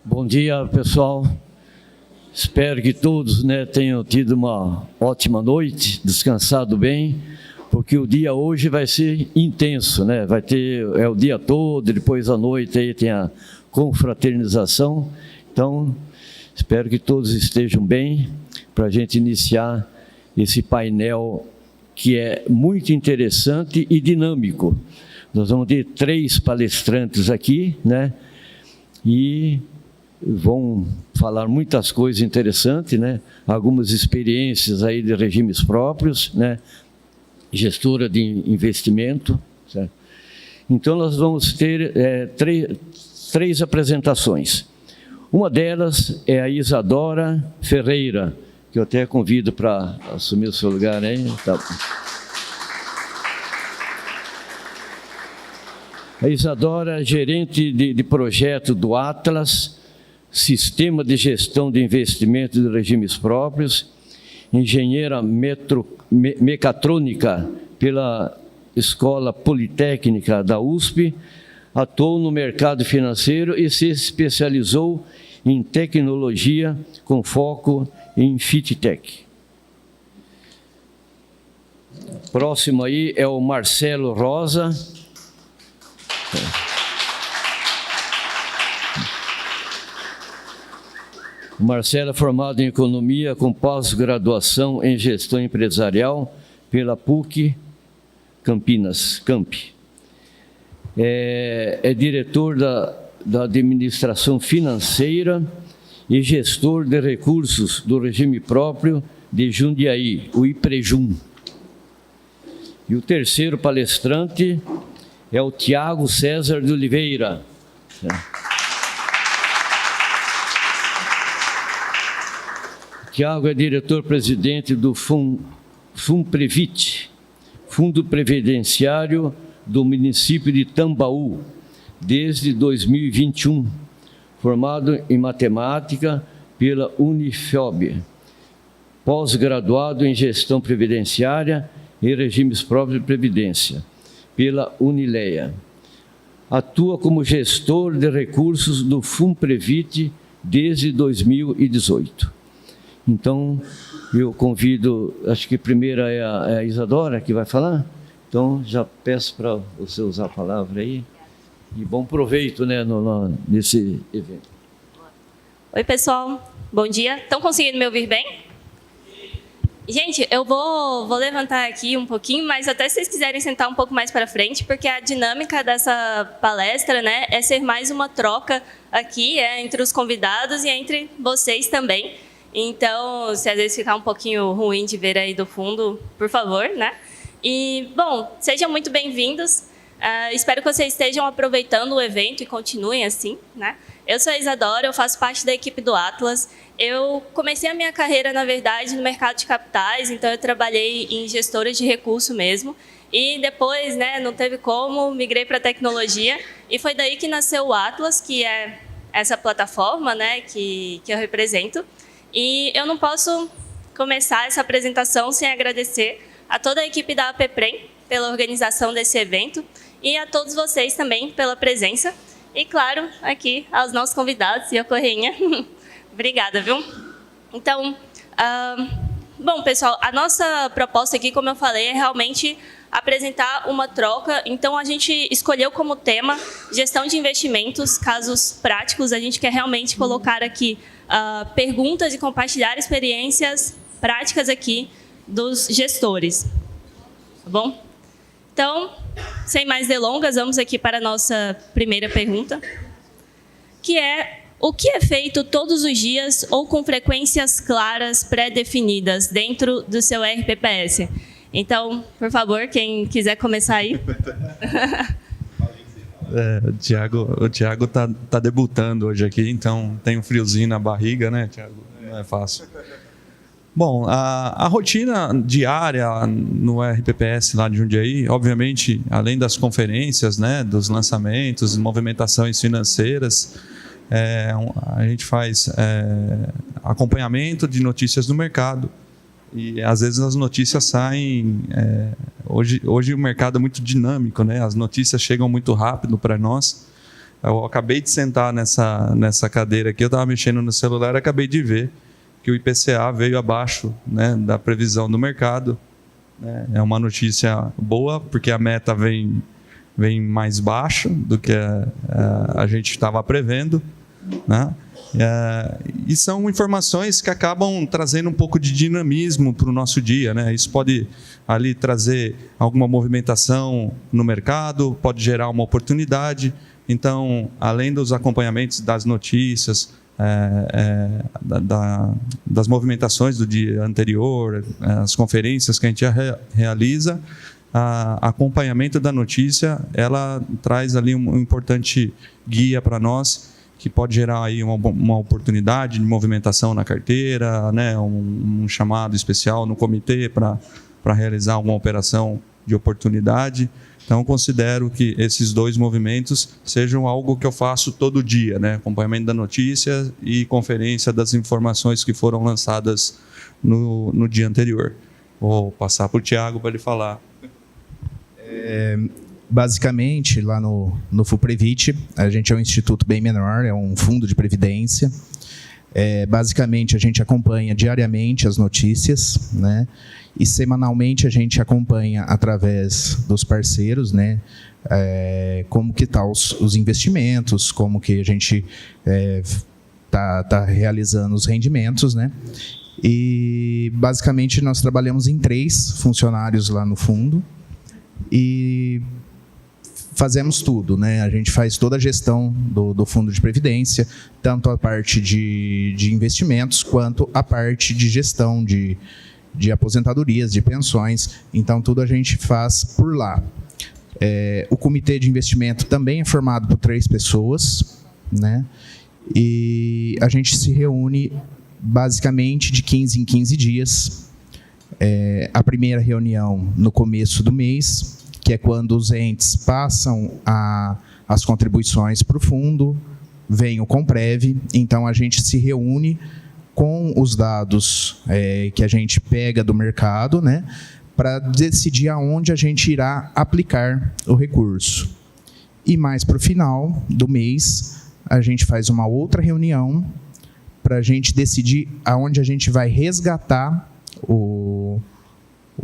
Bom dia, pessoal. Espero que todos, tenham tido uma ótima noite, descansado bem, porque o dia hoje vai ser intenso, Vai ter o dia todo, depois à noite aí tem a confraternização. Então, espero que todos estejam bem para a gente iniciar esse painel que é muito interessante e dinâmico. Nós vamos ter 3 palestrantes aqui, E vão falar muitas coisas interessantes, Algumas experiências aí de regimes próprios, Gestora de investimento, certo? Então, nós vamos ter três apresentações. Uma delas é a Isadora Ferreira, que eu até convido para assumir o seu lugar aí. Tá. A Isadora é gerente de projeto do Atlas, Sistema de Gestão de Investimento de Regimes Próprios, engenheira mecatrônica pela Escola Politécnica da USP, atuou no mercado financeiro e se especializou em tecnologia com foco em FinTech. Próximo aí é o Marcelo Rosa. O Marcelo é formado em Economia com pós-graduação em Gestão Empresarial pela PUC Campinas, Camp. É diretor da Administração Financeira e gestor de recursos do regime próprio de Jundiaí, o IPREJUM. E o terceiro palestrante é o Tiago César de Oliveira. Tiago é diretor-presidente do FUNPREVIT, Fundo Previdenciário do município de Tambaú, desde 2021, formado em matemática pela Unifiob, pós-graduado em gestão previdenciária e regimes próprios de previdência, pela Unileia. Atua como gestor de recursos do FUNPREVIT desde 2018. Então, eu convido, acho que primeiro é a Isadora que vai falar, então já peço para você usar a palavra aí, e bom proveito nesse evento. Oi, pessoal, bom dia. Estão conseguindo me ouvir bem? Gente, eu vou levantar aqui um pouquinho, mas até se vocês quiserem sentar um pouco mais para frente, porque a dinâmica dessa palestra é ser mais uma troca aqui entre os convidados e entre vocês também. Então, se às vezes ficar um pouquinho ruim de ver aí do fundo, por favor, E, bom, sejam muito bem-vindos. Espero que vocês estejam aproveitando o evento e continuem assim, Eu sou a Isadora, eu faço parte da equipe do Atlas. Eu comecei a minha carreira, na verdade, no mercado de capitais, então eu trabalhei em gestora de recurso mesmo. E depois, não teve como, migrei para a tecnologia. E foi daí que nasceu o Atlas, que é essa plataforma que eu represento. E eu não posso começar essa apresentação sem agradecer a toda a equipe da APPREM pela organização desse evento e a todos vocês também pela presença. E, claro, aqui aos nossos convidados e a Correinha. Obrigada, viu? Então, bom, pessoal, a nossa proposta aqui, como eu falei, é realmente apresentar uma troca. Então, a gente escolheu como tema gestão de investimentos, casos práticos. A gente quer realmente colocar aqui perguntas e compartilhar experiências práticas aqui dos gestores. Tá bom? Então, sem mais delongas, vamos aqui para a nossa primeira pergunta, que é: o que é feito todos os dias ou com frequências claras pré-definidas dentro do seu RPPS? Então, por favor, quem quiser começar aí. O Tiago tá debutando hoje aqui, então tem um friozinho na barriga, Tiago? Não é fácil. Bom, a rotina diária no RPPS lá de Jundiaí, obviamente, além das conferências, dos lançamentos, movimentações financeiras, a gente faz acompanhamento de notícias do mercado. E às vezes as notícias saem... Hoje o mercado é muito dinâmico, As notícias chegam muito rápido para nós. Eu acabei de sentar nessa cadeira aqui, eu estava mexendo no celular e acabei de ver que o IPCA veio abaixo, né, da previsão do mercado. Né? É uma notícia boa, porque a meta vem mais baixa do que a gente estava prevendo. Né? E são informações que acabam trazendo um pouco de dinamismo para o nosso dia. Né? Isso pode ali trazer alguma movimentação no mercado, pode gerar uma oportunidade. Então, além dos acompanhamentos das notícias, das movimentações do dia anterior, as conferências que a gente realiza, acompanhamento da notícia, ela traz ali um importante guia para nós, que pode gerar aí uma oportunidade de movimentação na carteira, né, um chamado especial no comitê para realizar alguma operação de oportunidade. Então, eu considero que esses dois movimentos sejam algo que eu faço todo dia, né? Acompanhamento da notícia e conferência das informações que foram lançadas no dia anterior. Vou passar para o Thiago para ele falar. Basicamente, lá no FUPREVIT, a gente é um instituto bem menor, é um fundo de previdência. Basicamente, a gente acompanha diariamente as notícias, né? E semanalmente a gente acompanha através dos parceiros, né? Como que tá os investimentos, como que a gente tá realizando os rendimentos, né? E basicamente nós trabalhamos em 3 funcionários lá no fundo e fazemos tudo, né? A gente faz toda a gestão do fundo de previdência, tanto a parte de investimentos quanto a parte de gestão de aposentadorias, de pensões. Então, tudo a gente faz por lá. O comitê de investimento também é formado por 3 pessoas, né? E a gente se reúne basicamente de 15 em 15 dias. A primeira reunião no começo do mês, que é quando os entes passam as contribuições para o fundo, vem o Comprev. Então, a gente se reúne com os dados que a gente pega do mercado, né, para decidir aonde a gente irá aplicar o recurso. E mais para o final do mês, a gente faz uma outra reunião para a gente decidir aonde a gente vai resgatar o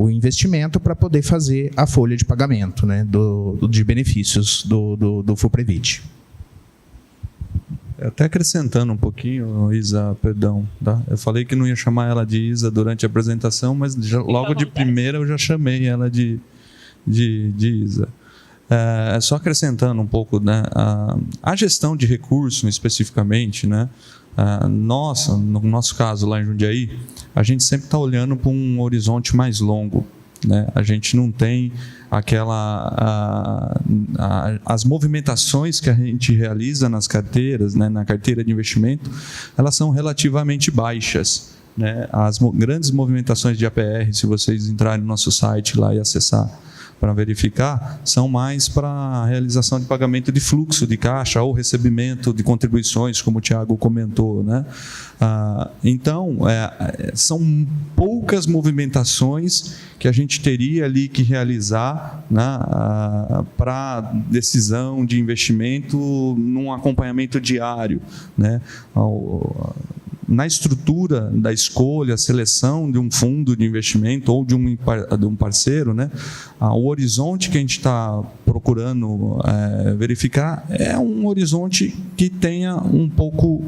investimento para poder fazer a folha de pagamento, né, de benefícios do FUPREVIT. Até acrescentando um pouquinho, Isa, perdão, tá? Eu falei que não ia chamar ela de Isa durante a apresentação, mas logo de primeira eu já chamei ela de Isa. Só acrescentando um pouco, né, a gestão de recurso especificamente, né, no nosso caso lá em Jundiaí, a gente sempre está olhando para um horizonte mais longo. Né? A gente não tem as movimentações que a gente realiza nas carteiras, né, na carteira de investimento, elas são relativamente baixas. Né? As grandes movimentações de APR, se vocês entrarem no nosso site lá e acessar para verificar, são mais para a realização de pagamento de fluxo de caixa ou recebimento de contribuições, como o Thiago comentou. Né? Então, são poucas movimentações que a gente teria ali que realizar, né, para decisão de investimento num acompanhamento diário. Né? Na estrutura da escolha, seleção de um fundo de investimento ou de um parceiro, né, o horizonte que a gente está procurando verificar é um horizonte que tenha um pouco,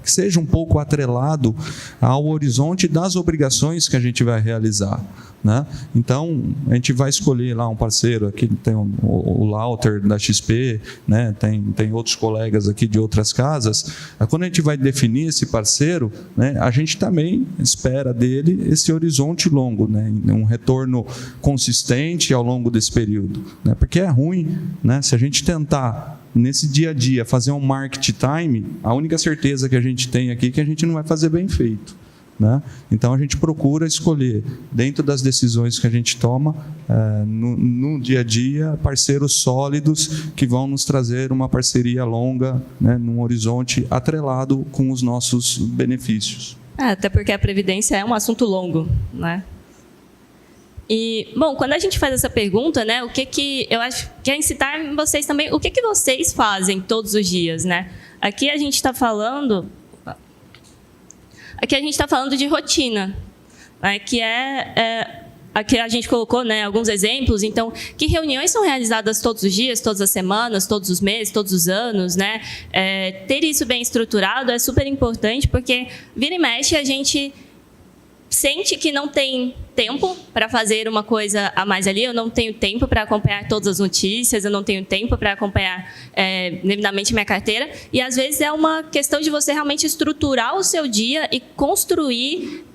que seja um pouco atrelado ao horizonte das obrigações que a gente vai realizar. Né? Então, a gente vai escolher lá um parceiro, aqui tem o Lauter da XP, né? tem outros colegas aqui de outras casas. Quando a gente vai definir esse parceiro, né, a gente também espera dele esse horizonte longo, né, um retorno consistente ao longo desse período. Né? Porque é ruim, né, se a gente tentar, nesse dia a dia, fazer um market time, a única certeza que a gente tem aqui é que a gente não vai fazer bem feito. Né? Então, a gente procura escolher, dentro das decisões que a gente toma, no dia a dia, parceiros sólidos que vão nos trazer uma parceria longa, né, num horizonte atrelado com os nossos benefícios. Até porque a Previdência é um assunto longo, né? E, bom, quando a gente faz essa pergunta, né, o que eu acho que é incitar vocês também, o que vocês fazem todos os dias, né? Aqui a gente está falando de rotina, né, que aqui a gente colocou, né, alguns exemplos. Então, que reuniões são realizadas todos os dias, todas as semanas, todos os meses, todos os anos, né? Ter isso bem estruturado é super importante, porque vira e mexe a gente sente que não tem tempo para fazer uma coisa a mais ali, eu não tenho tempo para acompanhar todas as notícias, eu não tenho tempo para acompanhar devidamente minha carteira, e às vezes é uma questão de você realmente estruturar o seu dia e construir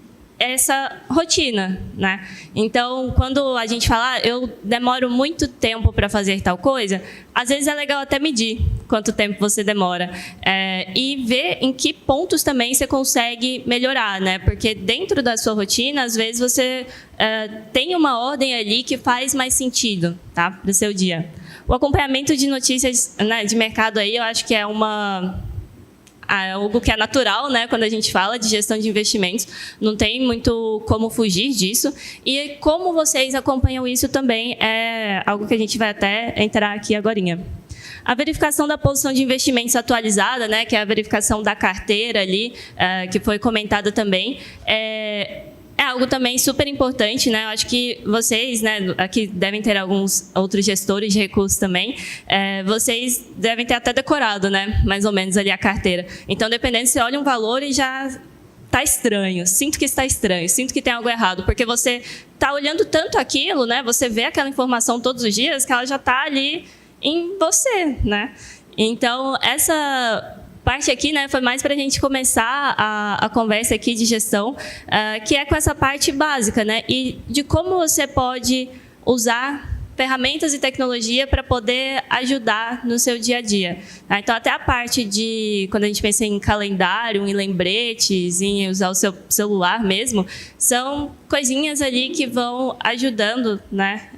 essa rotina, né? Então, quando a gente fala, eu demoro muito tempo para fazer tal coisa, às vezes é legal até medir quanto tempo você demora e ver em que pontos também você consegue melhorar, né? Porque dentro da sua rotina, às vezes você tem uma ordem ali que faz mais sentido, tá? Para o seu dia. O acompanhamento de notícias, né, de mercado aí, eu acho que é algo que é natural, né, quando a gente fala de gestão de investimentos, não tem muito como fugir disso. E como vocês acompanham isso também é algo que a gente vai até entrar aqui agorinha. A verificação da posição de investimentos atualizada, né, que é a verificação da carteira ali, que foi comentada também, é algo também super importante, né? Eu acho que vocês, né, aqui devem ter alguns outros gestores de recursos também, vocês devem ter até decorado, né, mais ou menos ali a carteira. Então, dependendo, você olha um valor e já está estranho, sinto que está estranho, sinto que tem algo errado, porque você está olhando tanto aquilo, né, você vê aquela informação todos os dias, que ela já está ali em você, né? Então, essa parte aqui, né, foi mais para a gente começar a conversa aqui de gestão, que é com essa parte básica, né, e de como você pode usar ferramentas e tecnologia para poder ajudar no seu dia a dia. Então, até a parte de, quando a gente pensa em calendário, em lembretes, em usar o seu celular mesmo, são coisinhas ali que vão ajudando, né,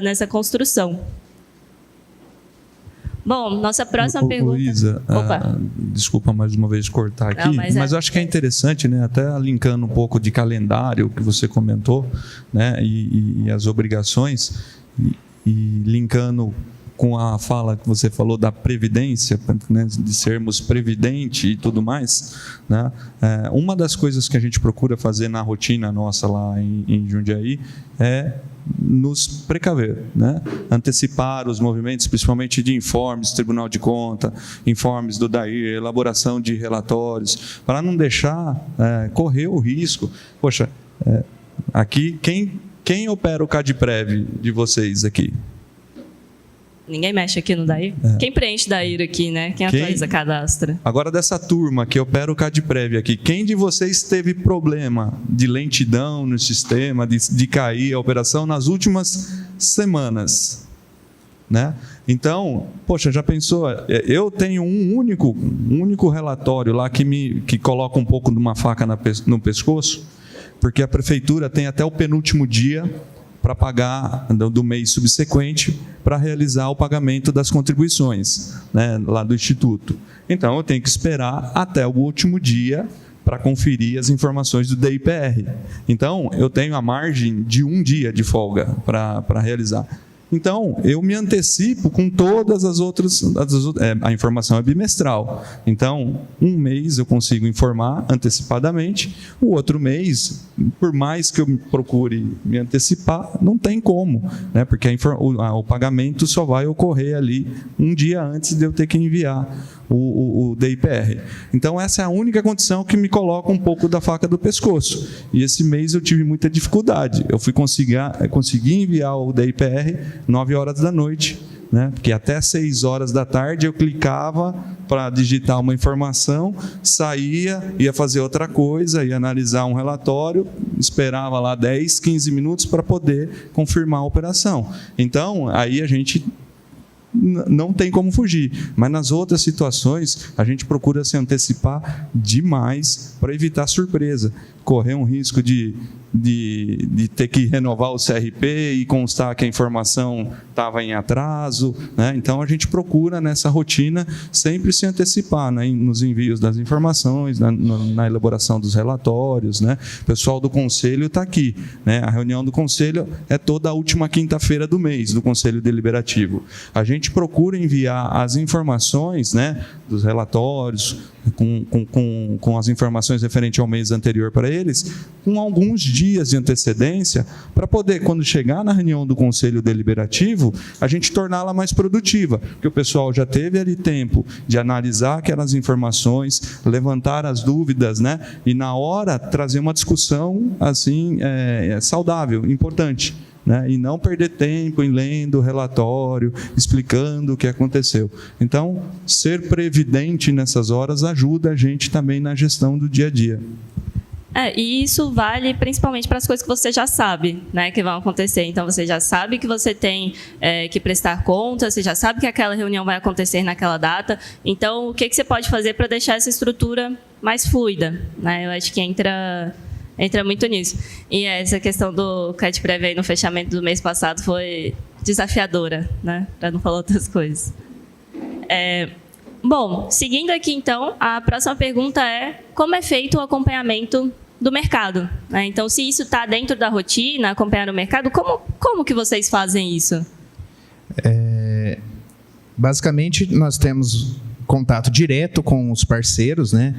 nessa construção. Bom, nossa próxima pergunta... Luísa, desculpa mais uma vez cortar aqui, Não, mas eu acho que é interessante, né, até linkando um pouco de calendário que você comentou, né, e as obrigações, e linkando com a fala que você falou da previdência, né, de sermos previdente e tudo mais, né, uma das coisas que a gente procura fazer na rotina nossa lá em Jundiaí é nos precaver, né? Antecipar os movimentos, principalmente de informes, Tribunal de Conta, informes do DAIR, elaboração de relatórios, para não deixar correr o risco. Poxa, aqui, quem opera o CADPREV de vocês aqui? Ninguém mexe aqui no DAIR? Quem preenche DAIR aqui, né? Quem atualiza cadastro? Agora, dessa turma que opera o CADPREV aqui, quem de vocês teve problema de lentidão no sistema, de cair a operação nas últimas semanas? Né? Então, poxa, já pensou? Eu tenho um único relatório lá que coloca um pouco de uma faca no pescoço, porque a prefeitura tem até o penúltimo dia para pagar do mês subsequente para realizar o pagamento das contribuições, né, lá do Instituto. Então, eu tenho que esperar até o último dia para conferir as informações do DIPR. Então, eu tenho a margem de um dia de folga para realizar. Então, eu me antecipo com todas as outras... a informação é bimestral. Então, um mês eu consigo informar antecipadamente, o outro mês, por mais que eu procure me antecipar, não tem como, né? Porque o pagamento só vai ocorrer ali um dia antes de eu ter que enviar o DIPR. Então, essa é a única condição que me coloca um pouco da faca do pescoço. E esse mês eu tive muita dificuldade. Eu consegui enviar o DIPR 9 horas da noite, né? Porque até 6 horas da tarde eu clicava para digitar uma informação, saía, ia fazer outra coisa, ia analisar um relatório, esperava lá 10, 15 minutos para poder confirmar a operação. Então, aí a gente não tem como fugir, mas nas outras situações a gente procura se antecipar demais para evitar surpresa, correr um risco de de ter que renovar o CRP e constar que a informação estava em atraso, né? Então, a gente procura, nessa rotina, sempre se antecipar, né? Nos envios das informações, na elaboração dos relatórios, né? O pessoal do Conselho está aqui, né? A reunião do Conselho é toda a última quinta-feira do mês, do Conselho Deliberativo. A gente procura enviar as informações, né, dos relatórios, com as informações referentes ao mês anterior para eles, com alguns dias de antecedência, para poder, quando chegar na reunião do Conselho Deliberativo, a gente torná-la mais produtiva, porque o pessoal já teve ali tempo de analisar aquelas informações, levantar as dúvidas, né, e na hora trazer uma discussão assim, saudável, importante, né? E não perder tempo em lendo o relatório, explicando o que aconteceu. Então, ser previdente nessas horas ajuda a gente também na gestão do dia a dia. E isso vale principalmente para as coisas que você já sabe, né, que vão acontecer. Então, você já sabe que você tem que prestar contas, você já sabe que aquela reunião vai acontecer naquela data. Então, o que você pode fazer para deixar essa estrutura mais fluida, né? Eu acho que entra muito nisso. E essa questão do CAT-Prev aí no fechamento do mês passado foi desafiadora, né? Para não falar outras coisas. Bom, seguindo aqui então, a próxima pergunta é: como é feito o acompanhamento do mercado, né? Então, se isso está dentro da rotina, acompanhar o mercado, como que vocês fazem isso? Basicamente, nós temos contato direto com os parceiros, né?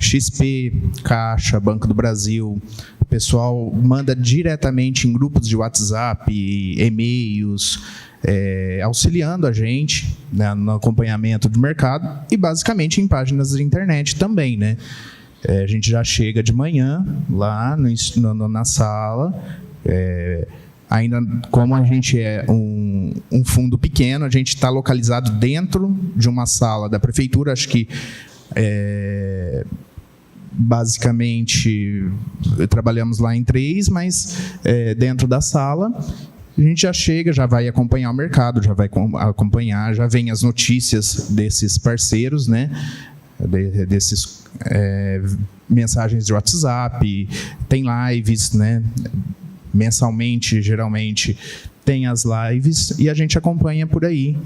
XP, Caixa, Banco do Brasil, o pessoal manda diretamente em grupos de WhatsApp, e-mails, auxiliando a gente, né, no acompanhamento do mercado e basicamente em páginas de internet também, né? A gente já chega de manhã lá na sala, ainda como a gente é um fundo pequeno, a gente está localizado dentro de uma sala da prefeitura, acho que basicamente trabalhamos lá em 3, mas dentro da sala a gente já chega, já vai acompanhar o mercado, já vai acompanhar, já vem as notícias desses parceiros, né, desses mensagens de WhatsApp, tem lives, né, mensalmente, geralmente tem as lives e a gente acompanha por aí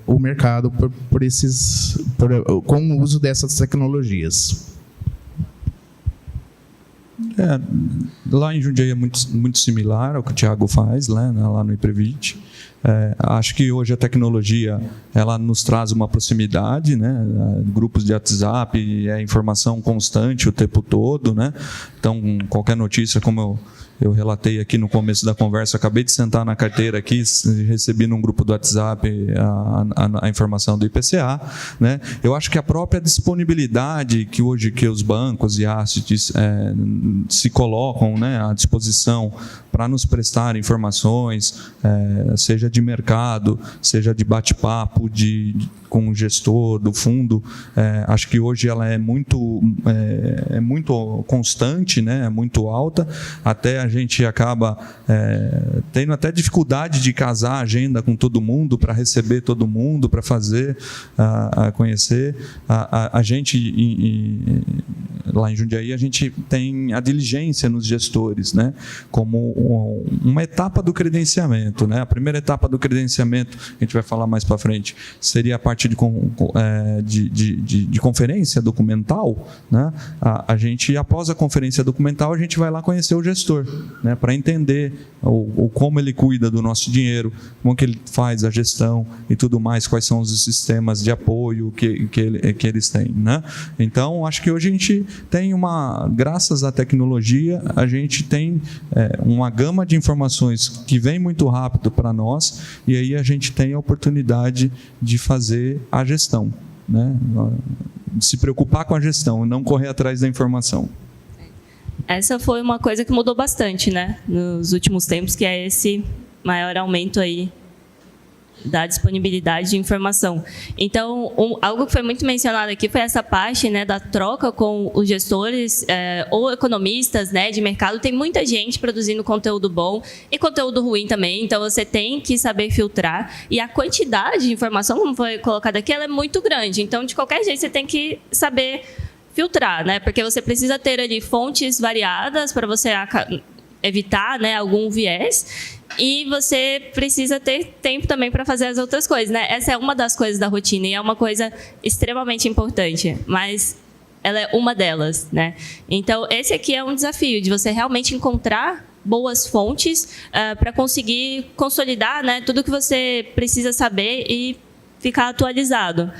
o mercado com o uso dessas tecnologias. Lá em Jundiaí é muito similar ao que o Thiago faz, né, lá no IPREVIT. Acho que hoje a tecnologia ela nos traz uma proximidade, né? Grupos de WhatsApp, informação constante o tempo todo, né? Então, qualquer notícia, como eu relatei aqui no começo da conversa, acabei de sentar na carteira aqui, recebi num grupo do WhatsApp a informação do IPCA, né? Eu acho que a própria disponibilidade que hoje os bancos e assets se colocam, né, à disposição para nos prestar informações, seja de mercado, seja de bate-papo com o gestor do fundo, acho que hoje ela é muito constante, né, é muito alta, até a gente acaba tendo até dificuldade de casar a agenda com todo mundo, para receber todo mundo, para fazer, conhecer. A gente, lá em Jundiaí, a gente tem a diligência nos gestores, né, como uma etapa do credenciamento, né? A primeira etapa do credenciamento, a gente vai falar mais para frente, seria a parte de conferência documental, né? A gente, após a conferência documental, a gente vai lá conhecer o gestor, né, para entender como ele cuida do nosso dinheiro, como que ele faz a gestão e tudo mais, quais são os sistemas de apoio que eles têm, né? Então, acho que hoje a gente tem graças à tecnologia, a gente tem uma gama de informações que vem muito rápido para nós, e aí a gente tem a oportunidade de fazer a gestão, né? De se preocupar com a gestão e não correr atrás da informação. Essa foi uma coisa que mudou bastante, né, nos últimos tempos, que é esse maior aumento aí da disponibilidade de informação. Então, algo que foi muito mencionado aqui foi essa parte, né, da troca com os gestores ou economistas, né, de mercado. Tem muita gente produzindo conteúdo bom e conteúdo ruim também, então você tem que saber filtrar. E a quantidade de informação, como foi colocado aqui, ela é muito grande. Então, de qualquer jeito, você tem que saber filtrar, né? Porque você precisa ter ali fontes variadas para você evitar, né, algum viés, e você precisa ter tempo também para fazer as outras coisas, né? Essa é uma das coisas da rotina e é uma coisa extremamente importante, mas ela é uma delas, né? Então, esse aqui é um desafio de você realmente encontrar boas fontes para conseguir consolidar, né, tudo que você precisa saber e ficar atualizado.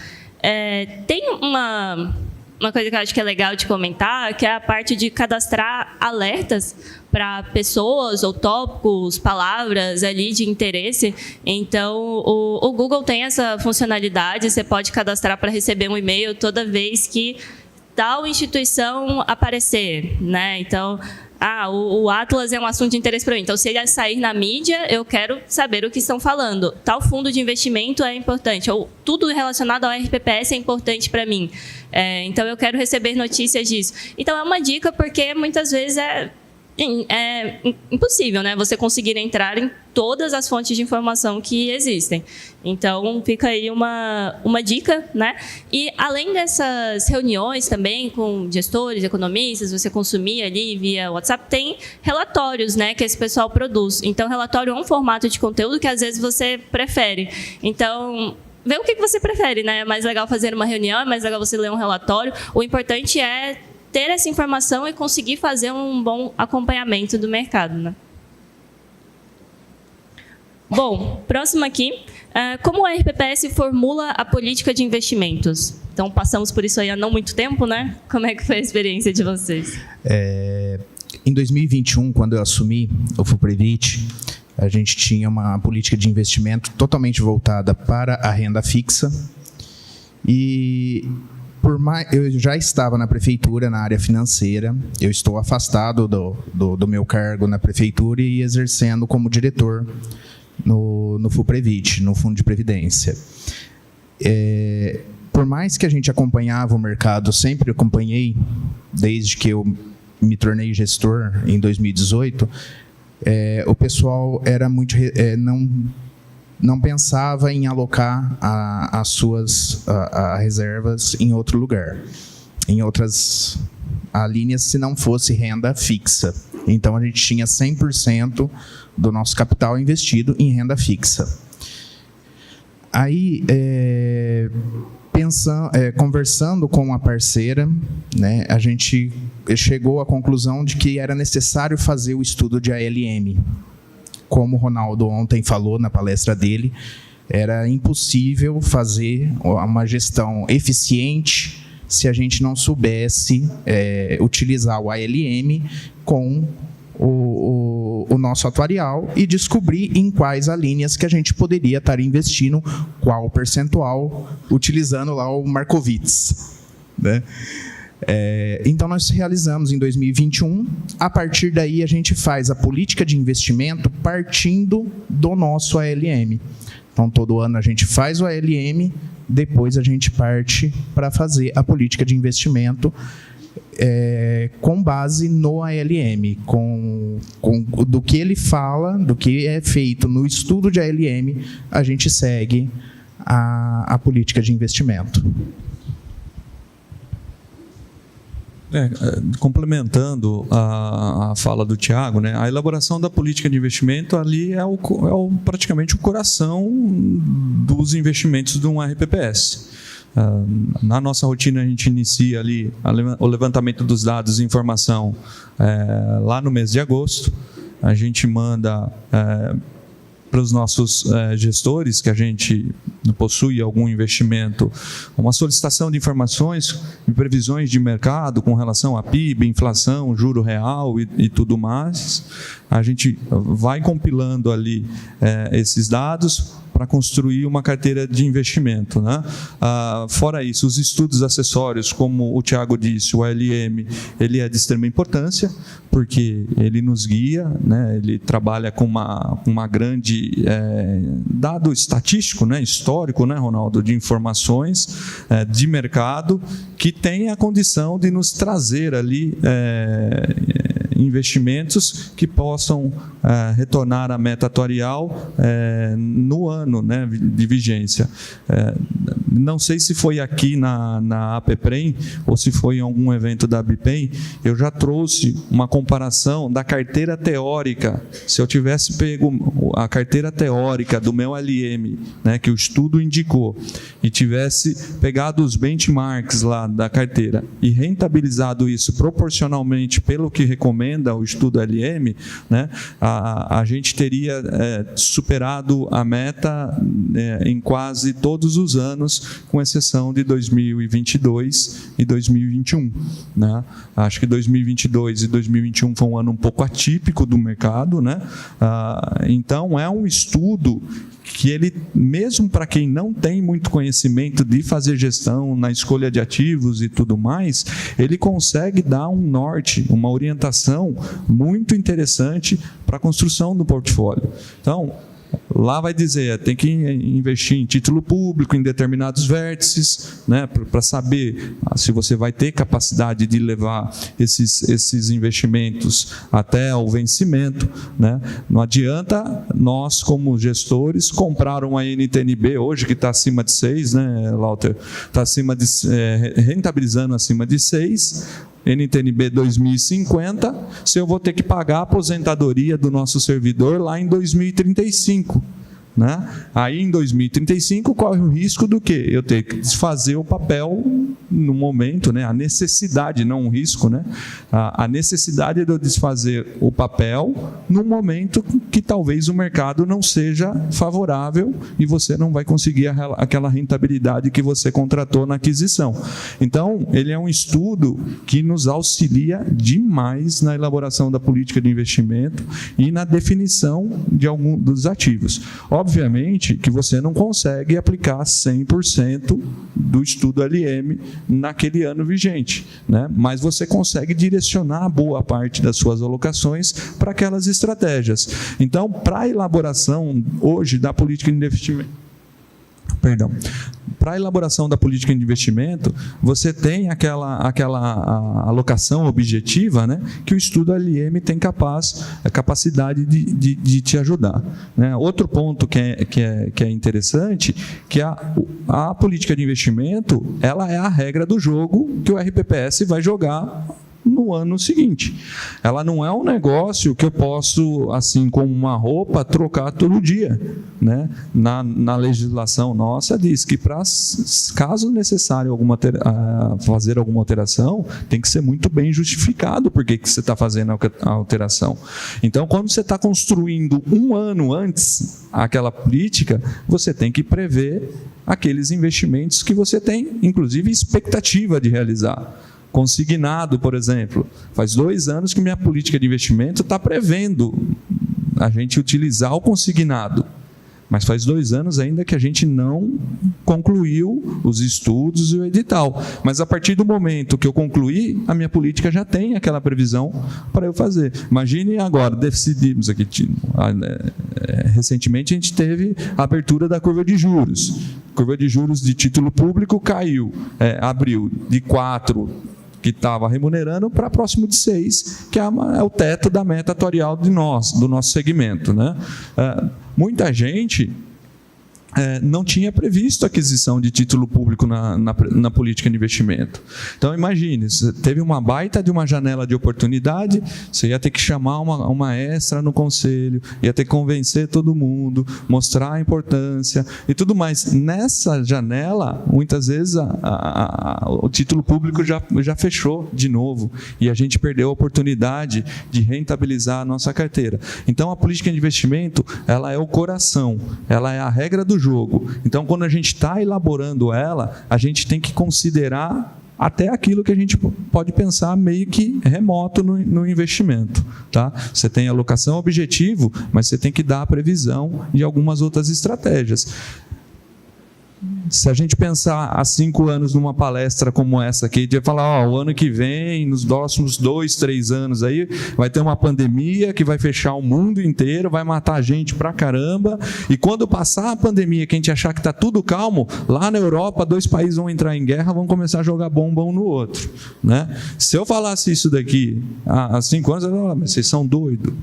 Tem uma coisa que eu acho que é legal de comentar, que é a parte de cadastrar alertas para pessoas ou tópicos, palavras ali de interesse. Então, o Google tem essa funcionalidade, você pode cadastrar para receber um e-mail toda vez que tal instituição aparecer, né? Então, o Atlas é um assunto de interesse para mim. Então, se ele sair na mídia, eu quero saber o que estão falando. Tal fundo de investimento é importante. Ou tudo relacionado ao RPPS é importante para mim. Então, eu quero receber notícias disso. Então, é uma dica porque muitas vezes é impossível, né? Você conseguir entrar em todas as fontes de informação que existem. Então, fica aí uma dica, né? E, além dessas reuniões também com gestores, economistas, você consumir ali via WhatsApp, tem relatórios, né, que esse pessoal produz. Então, relatório é um formato de conteúdo que, às vezes, você prefere. Então, vê o que você prefere, né? É mais legal fazer uma reunião, é mais legal você ler um relatório. O importante é ter essa informação e conseguir fazer um bom acompanhamento do mercado, né? Bom, próximo aqui. Como o RPPS formula a política de investimentos? Então, passamos por isso aí há não muito tempo, né? Como é que foi a experiência de vocês? Em 2021, quando eu assumi o FUPREVIT, a gente tinha uma política de investimento totalmente voltada para a renda fixa. E eu já estava na prefeitura, na área financeira, eu estou afastado do meu cargo na prefeitura e exercendo como diretor no FUPREVIT, no Fundo de Previdência. Por mais que a gente acompanhava o mercado, sempre acompanhei, desde que eu me tornei gestor em 2018, o pessoal era muito não pensava em alocar as suas reservas em outro lugar, em outras linhas, se não fosse renda fixa. Então, a gente tinha 100% do nosso capital investido em renda fixa. Aí, conversando com uma parceira, né, a gente chegou à conclusão de que era necessário fazer o estudo de ALM. Como o Ronaldo ontem falou na palestra dele, era impossível fazer uma gestão eficiente se a gente não soubesse utilizar o ALM com o nosso atuarial e descobrir em quais alíneas que a gente poderia estar investindo, qual percentual, utilizando lá o Markowitz, né? Então, nós realizamos em 2021. A partir daí, a gente faz a política de investimento partindo do nosso ALM. Então, todo ano a gente faz o ALM, depois a gente parte para fazer a política de investimento com base no ALM, do que ele fala, do que é feito no estudo de ALM, a gente segue a política de investimento. Complementando a fala do Thiago, né, a elaboração da política de investimento ali é praticamente o coração dos investimentos de um RPPS. Na nossa rotina, a gente inicia ali o levantamento dos dados e informação lá no mês de agosto. A gente manda para os nossos gestores, que a gente possui algum investimento, uma solicitação de informações e previsões de mercado com relação a PIB, inflação, juro real e tudo mais. A gente vai compilando ali esses dados para construir uma carteira de investimento, né? Fora isso, os estudos acessórios, como o Thiago disse, o ALM, ele é de extrema importância, porque ele nos guia, né? Ele trabalha com uma grande dado estatístico, né? Histórico, né, Ronaldo, de informações de mercado, que tem a condição de nos trazer ali investimentos que possam retornar a meta atuarial no ano, né, de vigência. não sei se foi aqui na APPREM ou se foi em algum evento da ABPEM, eu já trouxe uma comparação da carteira teórica. Se eu tivesse pego a carteira teórica do meu LM, né, que o estudo indicou, e tivesse pegado os benchmarks lá da carteira e rentabilizado isso proporcionalmente pelo que recomenda o estudo LM, né, a gente teria superado a meta em quase todos os anos, com exceção de 2022 e 2021. Né? Acho que 2022 e 2021 foi um ano um pouco atípico do mercado. Né? Então, é um estudo que ele, mesmo para quem não tem muito conhecimento de fazer gestão na escolha de ativos e tudo mais, ele consegue dar um norte, uma orientação muito interessante para a construção do portfólio. Então, lá vai dizer, tem que investir em título público, em determinados vértices, né, para saber se você vai ter capacidade de levar esses investimentos até o vencimento. Né. Não adianta nós, como gestores, comprar uma NTNB hoje, que está acima de 6, né, Lauter? Está rentabilizando acima de 6, NTNB 2050, se eu vou ter que pagar a aposentadoria do nosso servidor lá em 2035. Né? Aí, em 2035, corre o risco do quê? Eu ter que desfazer o papel no momento, né? A necessidade, não um risco, né? A necessidade de eu desfazer o papel no momento que talvez o mercado não seja favorável e você não vai conseguir aquela rentabilidade que você contratou na aquisição. Então, ele é um estudo que nos auxilia demais na elaboração da política de investimento e na definição de algum dos ativos. Obviamente que você não consegue aplicar 100% do estudo LM naquele ano vigente, né? Mas você consegue direcionar boa parte das suas alocações para aquelas estratégias. Então, para a elaboração hoje da política de investimento, para a elaboração da política de investimento, você tem aquela alocação objetiva, né, que o estudo LM tem capacidade de te ajudar. Né? Outro ponto que é interessante, que a política de investimento, ela é a regra do jogo que o RPPS vai jogar no ano seguinte. Ela não é um negócio que eu posso, assim como uma roupa, trocar todo dia. Né? Na legislação nossa diz que, caso necessário fazer alguma alteração, tem que ser muito bem justificado por que você está fazendo a alteração. Então, quando você está construindo um ano antes aquela política, você tem que prever aqueles investimentos que você tem, inclusive, expectativa de realizar. Consignado, por exemplo. Faz 2 anos que minha política de investimento está prevendo a gente utilizar o consignado. Mas faz 2 anos ainda que a gente não concluiu os estudos e o edital. Mas a partir do momento que eu concluí, a minha política já tem aquela previsão para eu fazer. Imagine agora, decidimos aqui, recentemente a gente teve a abertura da curva de juros. A curva de juros de título público caiu, abriu de 4, que estava remunerando, para próximo de 6, que é o teto da meta atuarial do nosso segmento. Né? Muita gente não tinha previsto a aquisição de título público na política de investimento. Então, imagine, você teve uma baita de uma janela de oportunidade, você ia ter que chamar uma extra no conselho, ia ter que convencer todo mundo, mostrar a importância e tudo mais. Nessa janela, muitas vezes, o título público já fechou de novo e a gente perdeu a oportunidade de rentabilizar a nossa carteira. Então, a política de investimento, ela é o coração, ela é a regra do jogo. Então, quando a gente está elaborando ela, a gente tem que considerar até aquilo que a gente pode pensar meio que remoto no investimento. Tá? Você tem alocação objetivo, mas você tem que dar a previsão de algumas outras estratégias. Se a gente pensar há 5 anos numa palestra como essa aqui, de falar, o ano que vem, nos próximos 2, 3 anos aí, vai ter uma pandemia que vai fechar o mundo inteiro, vai matar gente pra caramba, e quando passar a pandemia, que a gente achar que está tudo calmo, lá na Europa, 2 países vão entrar em guerra, vão começar a jogar bomba um no outro. Né? Se eu falasse isso daqui há 5 anos, eu ia falar, mas vocês são doidos.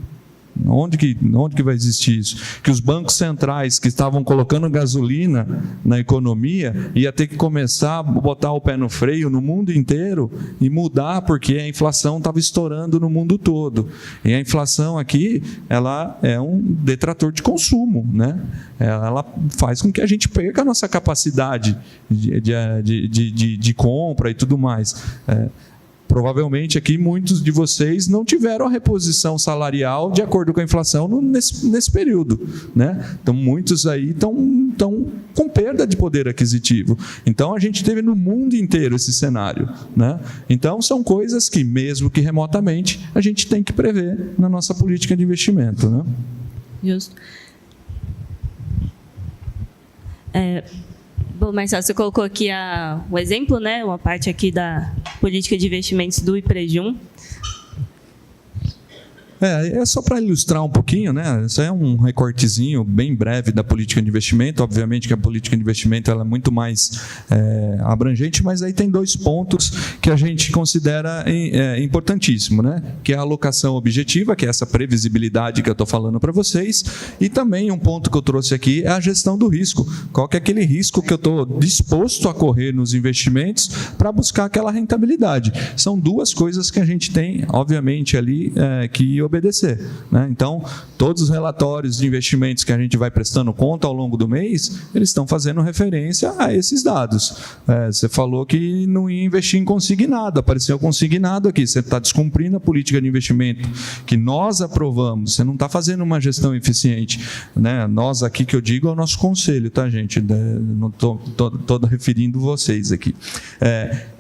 Onde que vai existir isso? Que os bancos centrais que estavam colocando gasolina na economia ia ter que começar a botar o pé no freio no mundo inteiro e mudar, porque a inflação estava estourando no mundo todo. E a inflação aqui, ela é um detrator de consumo, né? Ela faz com que a gente perca a nossa capacidade de compra e tudo mais. Provavelmente aqui muitos de vocês não tiveram a reposição salarial de acordo com a inflação nesse período, né? Então muitos aí estão com perda de poder aquisitivo. Então a gente teve no mundo inteiro esse cenário, né? Então são coisas que, mesmo que remotamente, a gente tem que prever na nossa política de investimento, né? Justo. Bom, Marcelo, você colocou aqui o exemplo, né? Uma parte aqui da política de investimentos do IPREJUM. É só para ilustrar um pouquinho, né? Isso é um recortezinho bem breve da política de investimento. Obviamente que a política de investimento ela é muito mais abrangente, mas aí tem 2 pontos que a gente considera importantíssimo, né? Que é a alocação objetiva, que é essa previsibilidade que eu estou falando para vocês, e também um ponto que eu trouxe aqui é a gestão do risco. Qual que é aquele risco que eu estou disposto a correr nos investimentos para buscar aquela rentabilidade? São 2 coisas que a gente tem, obviamente, ali que obedecer, né? Então, todos os relatórios de investimentos que a gente vai prestando conta ao longo do mês, eles estão fazendo referência a esses dados. Você falou que não ia investir em consignado, apareceu consignado aqui, você está descumprindo a política de investimento que nós aprovamos, você não está fazendo uma gestão eficiente, né? Nós aqui que eu digo é o nosso conselho, tá, gente? Não estou referindo vocês aqui.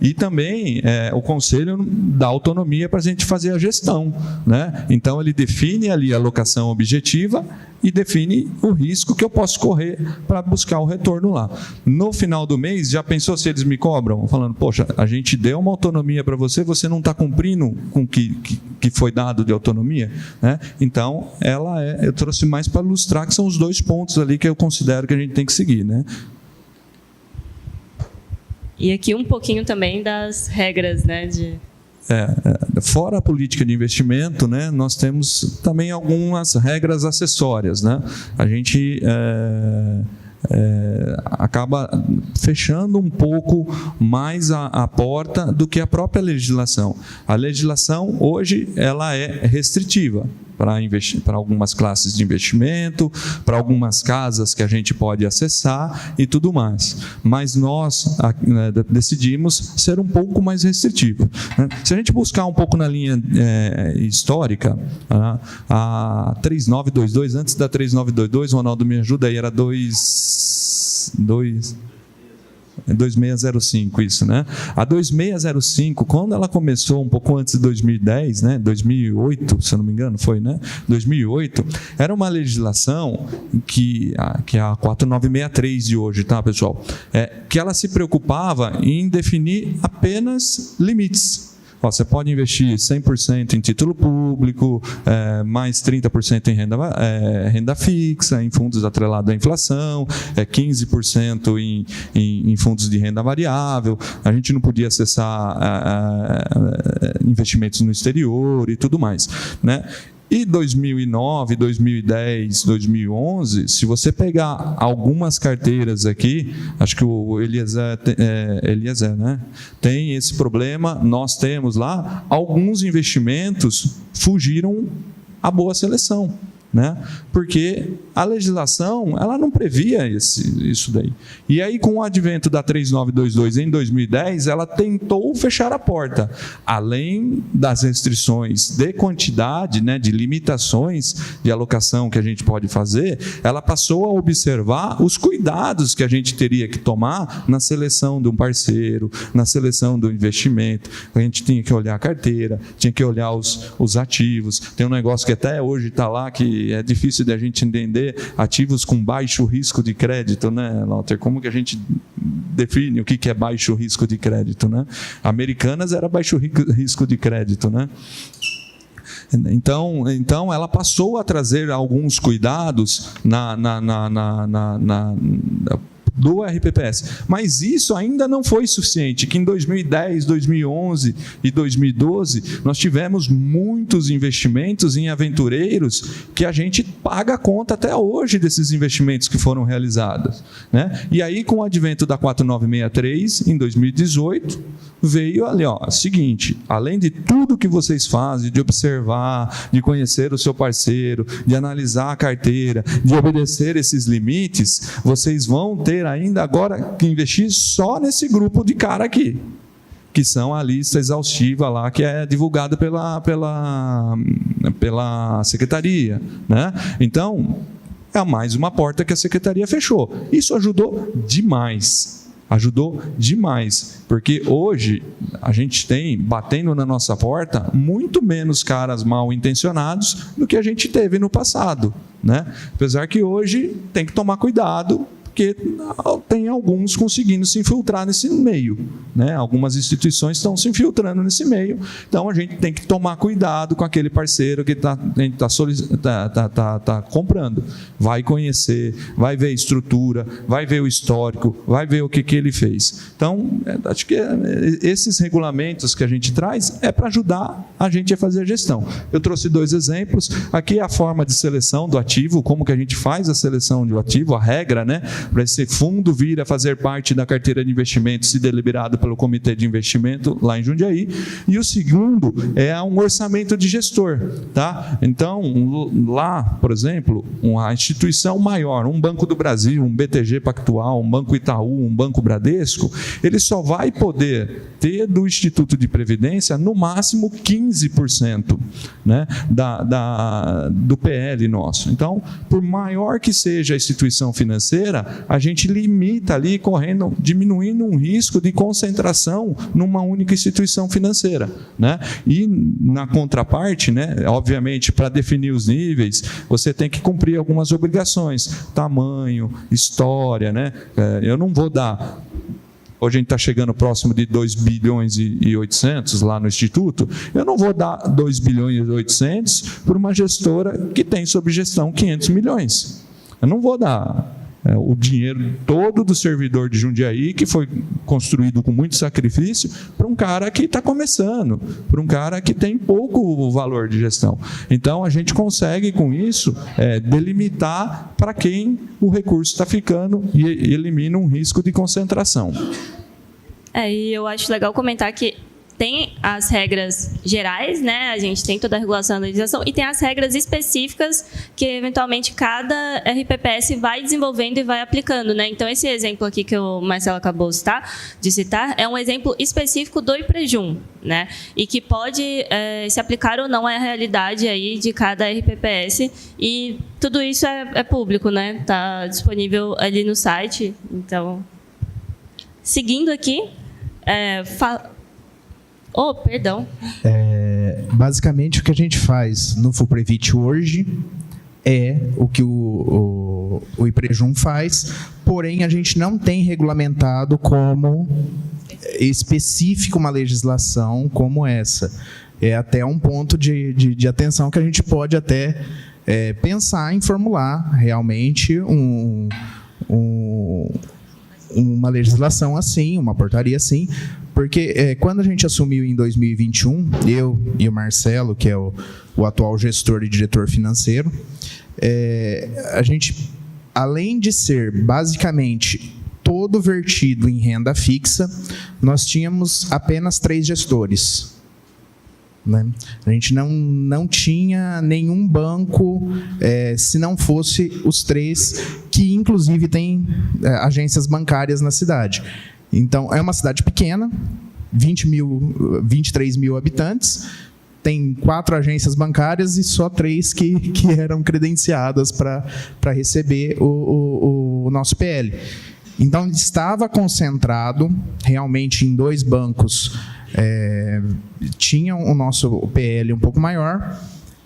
E também o conselho dá autonomia para a gente fazer a gestão, né? Então, ele define ali a alocação objetiva e define o risco que eu posso correr para buscar o retorno lá. No final do mês, já pensou se eles me cobram? Falando, poxa, a gente deu uma autonomia para você, você não está cumprindo com o que foi dado de autonomia? Né? Então, eu trouxe mais para ilustrar que são os 2 pontos ali que eu considero que a gente tem que seguir, né? E aqui um pouquinho também das regras, né, fora a política de investimento, né, nós temos também algumas regras acessórias, né? A gente acaba fechando um pouco mais a porta do que a própria legislação. A legislação hoje ela é restritiva para algumas classes de investimento, para algumas casas que a gente pode acessar e tudo mais. Mas nós decidimos ser um pouco mais restritivo. Se a gente buscar um pouco na linha histórica, a 3922, antes da 3922, o Ronaldo me ajuda aí, era 2605, isso, né? A 2605, quando ela começou um pouco antes de 2010, né? 2008, se eu não me engano, foi, né? 2008, era uma legislação que é a 4963 de hoje, tá, pessoal? Que ela se preocupava em definir apenas limites. Você pode investir 100% em título público, mais 30% em renda fixa, em fundos atrelados à inflação, 15% em fundos de renda variável. A gente não podia acessar investimentos no exterior e tudo mais, né? E 2009, 2010, 2011, se você pegar algumas carteiras aqui, acho que o Eliezer, né? Tem esse problema, nós temos lá, alguns investimentos fugiram à boa seleção, né? Porque a legislação ela não previa isso daí. E aí, com o advento da 3922 em 2010, ela tentou fechar a porta. Além das restrições de quantidade, né, de limitações de alocação que a gente pode fazer, ela passou a observar os cuidados que a gente teria que tomar na seleção de um parceiro, na seleção do investimento. A gente tinha que olhar a carteira, tinha que olhar os ativos. Tem um negócio que até hoje está lá, que é difícil de a gente entender, ativos com baixo risco de crédito, né, Lauter? Como que a gente define o que é baixo risco de crédito, né? Americanas era baixo risco de crédito, né? Então ela passou a trazer alguns cuidados do RPPS. Mas isso ainda não foi suficiente, que em 2010, 2011 e 2012, nós tivemos muitos investimentos em aventureiros que a gente paga a conta até hoje desses investimentos que foram realizados, né? E aí, com o advento da 4963, em 2018, veio ali, seguinte, além de tudo que vocês fazem, de observar, de conhecer o seu parceiro, de analisar a carteira, de obedecer esses limites, vocês vão ter ainda agora que investir só nesse grupo de cara aqui, que são a lista exaustiva lá, que é divulgada pela secretaria, né? Então, é mais uma porta que a secretaria fechou. Isso ajudou demais, porque hoje a gente tem, batendo na nossa porta, muito menos caras mal intencionados do que a gente teve no passado, né? Apesar que hoje tem que tomar cuidado, porque tem alguns conseguindo se infiltrar nesse meio, né? Algumas instituições estão se infiltrando nesse meio, então a gente tem que tomar cuidado com aquele parceiro que está comprando. Vai conhecer, vai ver a estrutura, vai ver o histórico, vai ver o que ele fez. Então, acho que esses regulamentos que a gente traz é para ajudar a gente a fazer a gestão. Eu trouxe 2 exemplos. Aqui é a forma de seleção do ativo, como que a gente faz a seleção do ativo, a regra, né? Para esse fundo vir a fazer parte da carteira de investimento, se deliberado pelo comitê de investimento lá em Jundiaí. E o segundo é um orçamento de gestor, tá? Então, lá, por exemplo, uma instituição maior, um Banco do Brasil, um BTG Pactual, um Banco Itaú, um Banco Bradesco, ele só vai poder ter do Instituto de Previdência no máximo 15%, né, do PL nosso. Então, por maior que seja a instituição financeira, a gente limita ali, diminuindo um risco de concentração numa única instituição financeira, né? E na contraparte, né, obviamente, para definir os níveis, você tem que cumprir algumas obrigações, tamanho, história, né? Eu não vou dar... Hoje a gente está chegando próximo de 2 bilhões e 800 lá no Instituto. Eu não vou dar 2 bilhões e 800 para uma gestora que tem sob gestão 500 milhões. Eu não vou dar o dinheiro todo do servidor de Jundiaí, que foi construído com muito sacrifício, para um cara que está começando, para um cara que tem pouco valor de gestão. Então, a gente consegue, com isso, delimitar para quem o recurso está ficando e elimina um risco de concentração. E eu acho legal comentar que tem as regras gerais, né? A gente tem toda a regulação da legislação e tem as regras específicas que, eventualmente, cada RPPS vai desenvolvendo e vai aplicando, né? Então, esse exemplo aqui que o Marcelo acabou de citar é um exemplo específico do IPREJUM, né? E que pode se aplicar ou não à realidade aí de cada RPPS, e tudo isso é público, né? Está disponível ali no site. Então, seguindo aqui, perdão. Basicamente, o que a gente faz no FUPREVIT hoje é o que o IPREJUM faz, porém, a gente não tem regulamentado como específico uma legislação como essa. É até um ponto de atenção que a gente pode até pensar em formular realmente uma legislação assim, uma portaria assim, porque quando a gente assumiu em 2021, eu e o Marcelo, que é o atual gestor e diretor financeiro, a gente, além de ser basicamente todo vertido em renda fixa, nós tínhamos apenas 3 gestores. Né? A gente não tinha nenhum banco, se não fosse os 3, que inclusive tem agências bancárias na cidade. Então, é uma cidade pequena, 23 mil habitantes, tem 4 agências bancárias e só 3 que eram credenciadas para receber o nosso PL. Então, estava concentrado realmente em 2 bancos, tinham o nosso PL um pouco maior,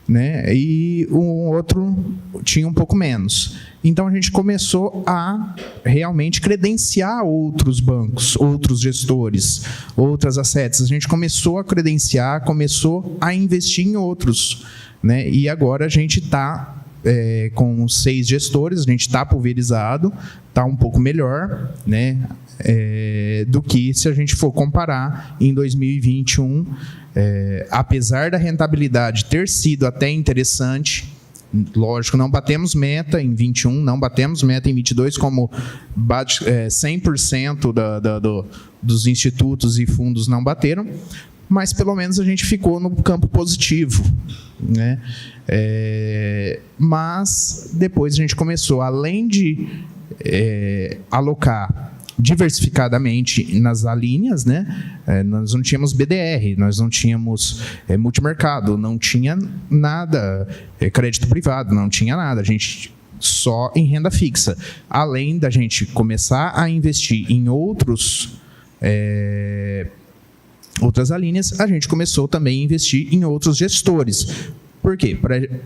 né, e o outro tinha um pouco menos. Então, a gente começou a realmente credenciar outros bancos, outros gestores, outras assets. A gente começou a credenciar, começou a investir em outros, né, e agora a gente está com 6 gestores, a gente está pulverizado, está um pouco melhor, né, do que se a gente for comparar em 2021. Apesar da rentabilidade ter sido até interessante, lógico, não batemos meta em 21, não batemos meta em 22, como 100% dos institutos e fundos não bateram, mas pelo menos a gente ficou no campo positivo, né? Mas depois a gente começou, além de alocar diversificadamente nas alíneas, né? Nós não tínhamos BDR, nós não tínhamos multimercado, não tinha nada, crédito privado, não tinha nada, a gente só em renda fixa. Além da gente começar a investir em outras alíneas, a gente começou também a investir em outros gestores. Por quê?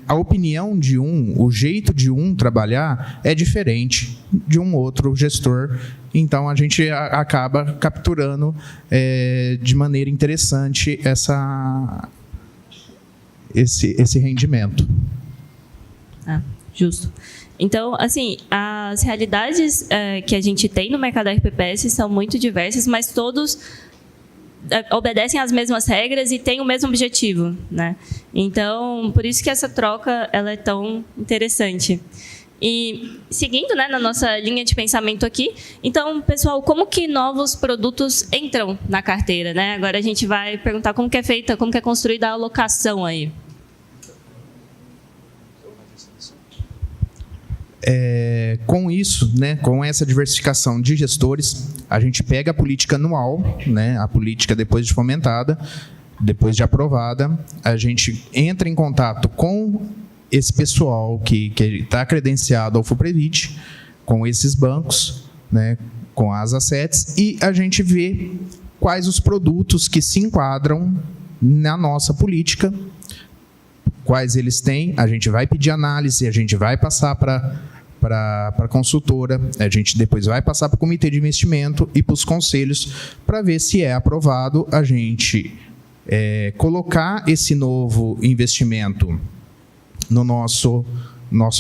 A opinião de o jeito de trabalhar é diferente de um outro gestor. Então, a gente acaba capturando de maneira interessante esse rendimento. Justo. Então, assim, as realidades que a gente tem no mercado RPPS são muito diversas, mas todos obedecem às mesmas regras e têm o mesmo objetivo, né? Então, por isso que essa troca ela é tão interessante. E seguindo, né, na nossa linha de pensamento aqui, então, pessoal, como que novos produtos entram na carteira, né? Agora a gente vai perguntar como que é feita, como que é construída a alocação aí. Com isso, né, com essa diversificação de gestores, a gente pega a política anual, né, a política depois de fomentada, depois de aprovada, a gente entra em contato com esse pessoal que está credenciado ao FUPREVIT, com esses bancos, né, com as assets, e a gente vê quais os produtos que se enquadram na nossa política, quais eles têm, a gente vai pedir análise, a gente vai passar para a consultora, a gente depois vai passar para o comitê de investimento e para os conselhos para ver se é aprovado a gente colocar esse novo investimento no nosso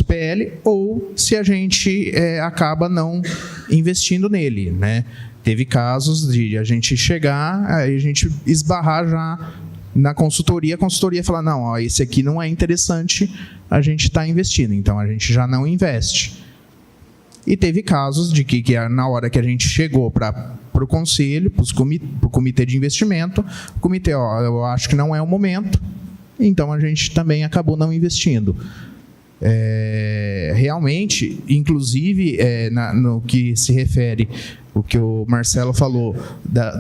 PL ou se a gente acaba não investindo nele, né? Teve casos de a gente chegar, aí a gente esbarrar já na consultoria, a consultoria falar, não, ó, esse aqui não é interessante, a gente está investindo, então a gente já não investe. E teve casos de que na hora que a gente chegou para o conselho, para o comitê de investimento, o comitê, ó, eu acho que não é o momento, então a gente também acabou não investindo. Realmente, inclusive, no que se refere o que o Marcelo falou,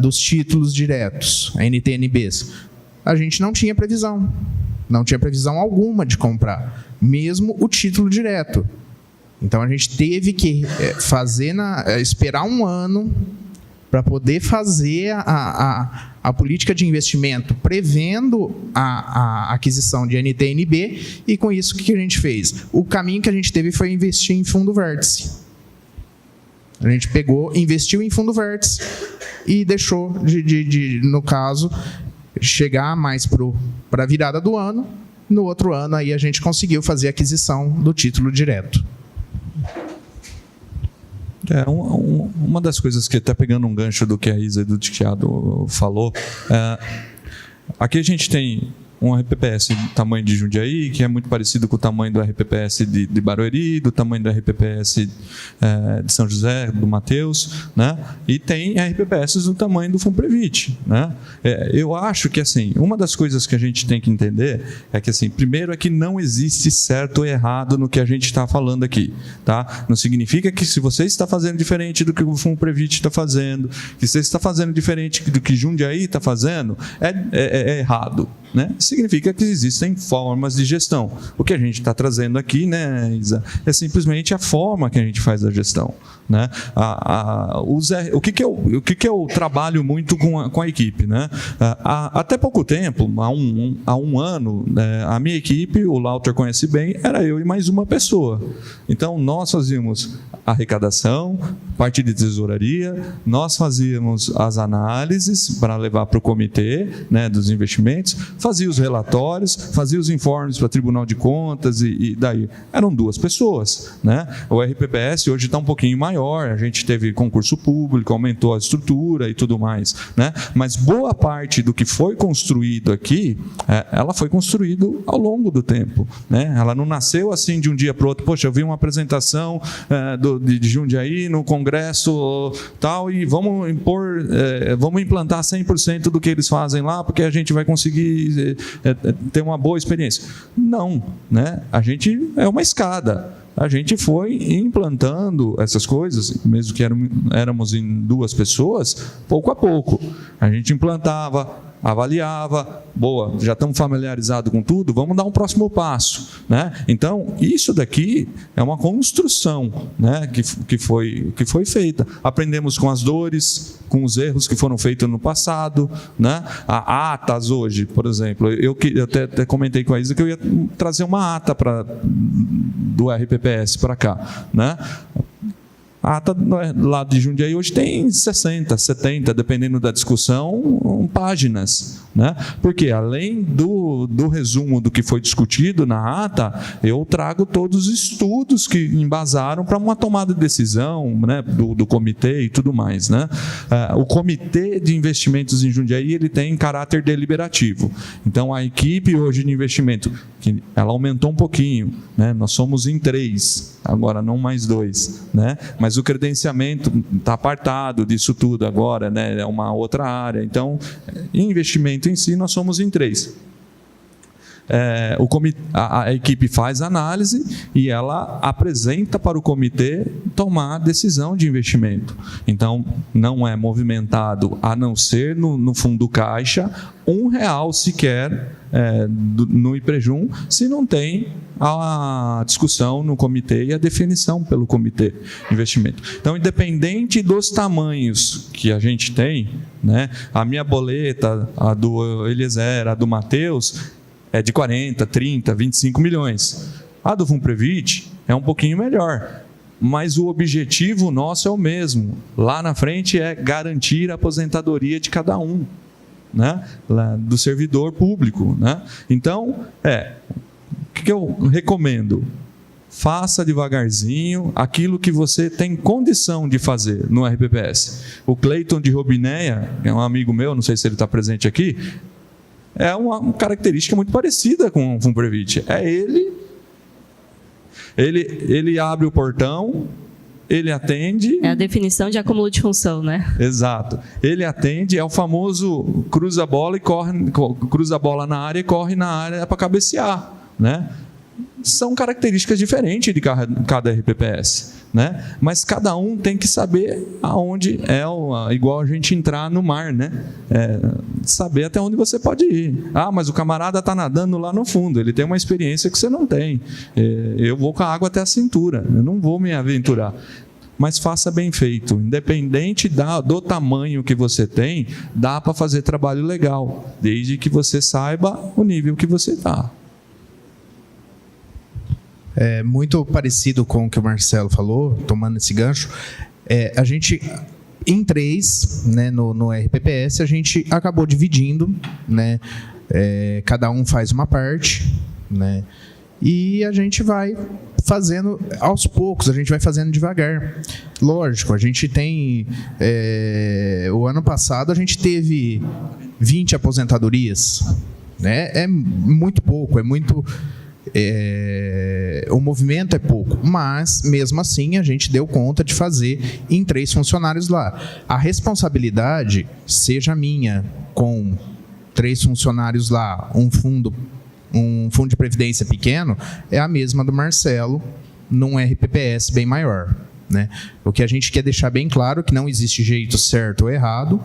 dos títulos diretos, NTNBs, a gente não tinha previsão alguma de comprar, mesmo o título direto. Então, a gente teve que esperar um ano para poder fazer a política de investimento prevendo a aquisição de NTNB, e com isso, o que a gente fez? O caminho que a gente teve foi investir em fundo vértice. A gente investiu em fundo vértice e deixou, no caso, chegar mais para a virada do ano. No outro ano, aí a gente conseguiu fazer a aquisição do título direto. Uma das coisas que, até pegando um gancho do que a Isa e do Tiago falou, aqui a gente tem um RPPS do tamanho de Jundiaí, que é muito parecido com o tamanho do RPPS de Barueri, do tamanho do RPPS de São José, do Mateus, né? E tem RPPS do tamanho do FUPREVIT, né? Eu acho que, assim, uma das coisas que a gente tem que entender é que, assim, primeiro é que não existe certo ou errado no que a gente está falando aqui, tá? Não significa que se você está fazendo diferente do que o FUPREVIT está fazendo, que você está fazendo diferente do que Jundiaí está fazendo, é errado, né? Significa que existem formas de gestão. O que a gente está trazendo aqui, né, Isa, é simplesmente a forma que a gente faz a gestão, né? O que eu trabalho muito com a equipe, né? Até pouco tempo, há um ano, a minha equipe, o Lauter conhece bem, era eu e mais uma pessoa. Então, nós fazíamos arrecadação, parte de tesouraria, nós fazíamos as análises para levar para o comitê, né, dos investimentos, fazia os relatórios, fazia os informes para o Tribunal de Contas e daí. Eram 2 pessoas, né? O RPPS hoje está um pouquinho maior, maior, a gente teve concurso público, aumentou a estrutura e tudo mais, né? Mas boa parte do que foi construído aqui, ela foi construído ao longo do tempo, né? Ela não nasceu assim de um dia para o outro. Poxa, eu vi uma apresentação de Jundiaí no congresso tal, e vamos implantar 100% do que eles fazem lá, porque a gente vai conseguir ter uma boa experiência. Não, né? A gente é uma escada. A gente foi implantando essas coisas, mesmo que éramos em 2 pessoas, pouco a pouco. A gente implantava, avaliava, boa, já estamos familiarizados com tudo, vamos dar um próximo passo, né? Então, isso daqui é uma construção, né, que foi feita. Aprendemos com as dores, com os erros que foram feitos no passado, né? A atas hoje, por exemplo, eu até comentei com a Isa que eu ia trazer uma ata do RPPS para cá, né? A ata lá de Jundiaí hoje tem 60, 70, dependendo da discussão, páginas, né? Porque além do resumo do que foi discutido na ata, eu trago todos os estudos que embasaram para uma tomada de decisão, né, do comitê e tudo mais, né? O comitê de investimentos em Jundiaí, ele tem caráter deliberativo. Então a equipe hoje de investimento, ela aumentou um pouquinho, né? Nós somos em 3, agora não mais 2, né? Mas o credenciamento está apartado disso tudo agora, né? É uma outra área. Então, investimento em si, nós somos em 3. A equipe faz análise e ela apresenta para o comitê tomar decisão de investimento. Então, não é movimentado, a não ser no fundo caixa, R$1 sequer no IPREJUM, se não tem a discussão no comitê e a definição pelo comitê de investimento. Então, independente dos tamanhos que a gente tem, né, a minha boleta, a do Eliezer, a do Matheus, é de 40, 30, 25 milhões. A do Funprevit é um pouquinho melhor, mas o objetivo nosso é o mesmo. Lá na frente é garantir a aposentadoria de cada um, né, do servidor público, né? Então, o que eu recomendo? Faça devagarzinho aquilo que você tem condição de fazer no RPPS. O Cleiton de Robinéia, que é um amigo meu, não sei se ele está presente aqui, é uma característica muito parecida com o Funprevit. Ele abre o portão, ele atende... É a definição de acúmulo de função, né? Exato. Ele atende, é o famoso cruza a bola e cruza a bola na área e corre na área para cabecear, né? São características diferentes de cada RPPS, né? Mas cada um tem que saber aonde igual a gente entrar no mar, né? Saber até onde você pode ir. Mas o camarada está nadando lá no fundo, ele tem uma experiência que você não tem. Eu vou com a água até a cintura, eu não vou me aventurar. Mas faça bem feito, independente do tamanho que você tem, dá para fazer trabalho legal, desde que você saiba o nível que você está. É muito parecido com o que o Marcelo falou, tomando esse gancho. A gente, em 3, né, no RPPS, a gente acabou dividindo, né, cada um faz uma parte, né, e a gente vai fazendo aos poucos, a gente vai fazendo devagar. Lógico, a gente tem... o ano passado a gente teve 20 aposentadorias, né? É muito pouco, é muito... o movimento é pouco, mas mesmo assim a gente deu conta de fazer em 3 funcionários lá. A responsabilidade, seja minha com 3 funcionários lá, um fundo de previdência pequeno, é a mesma do Marcelo num RPPS bem maior, né? O que a gente quer deixar bem claro é que não existe jeito certo ou errado,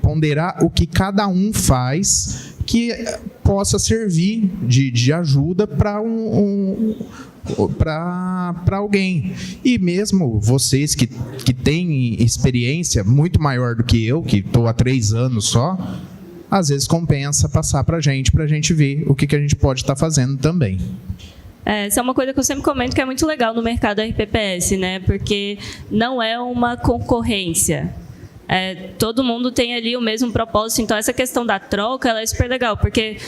ponderar o que cada um faz que possa servir de ajuda para alguém. E mesmo vocês que têm experiência muito maior do que eu, que estou há 3 anos só, às vezes compensa passar para a gente ver o que a gente pode estar fazendo também. Essa é uma coisa que eu sempre comento que é muito legal no mercado RPPS, né? Porque não é uma concorrência. Todo mundo tem ali o mesmo propósito, então essa questão da troca ela é super legal, porque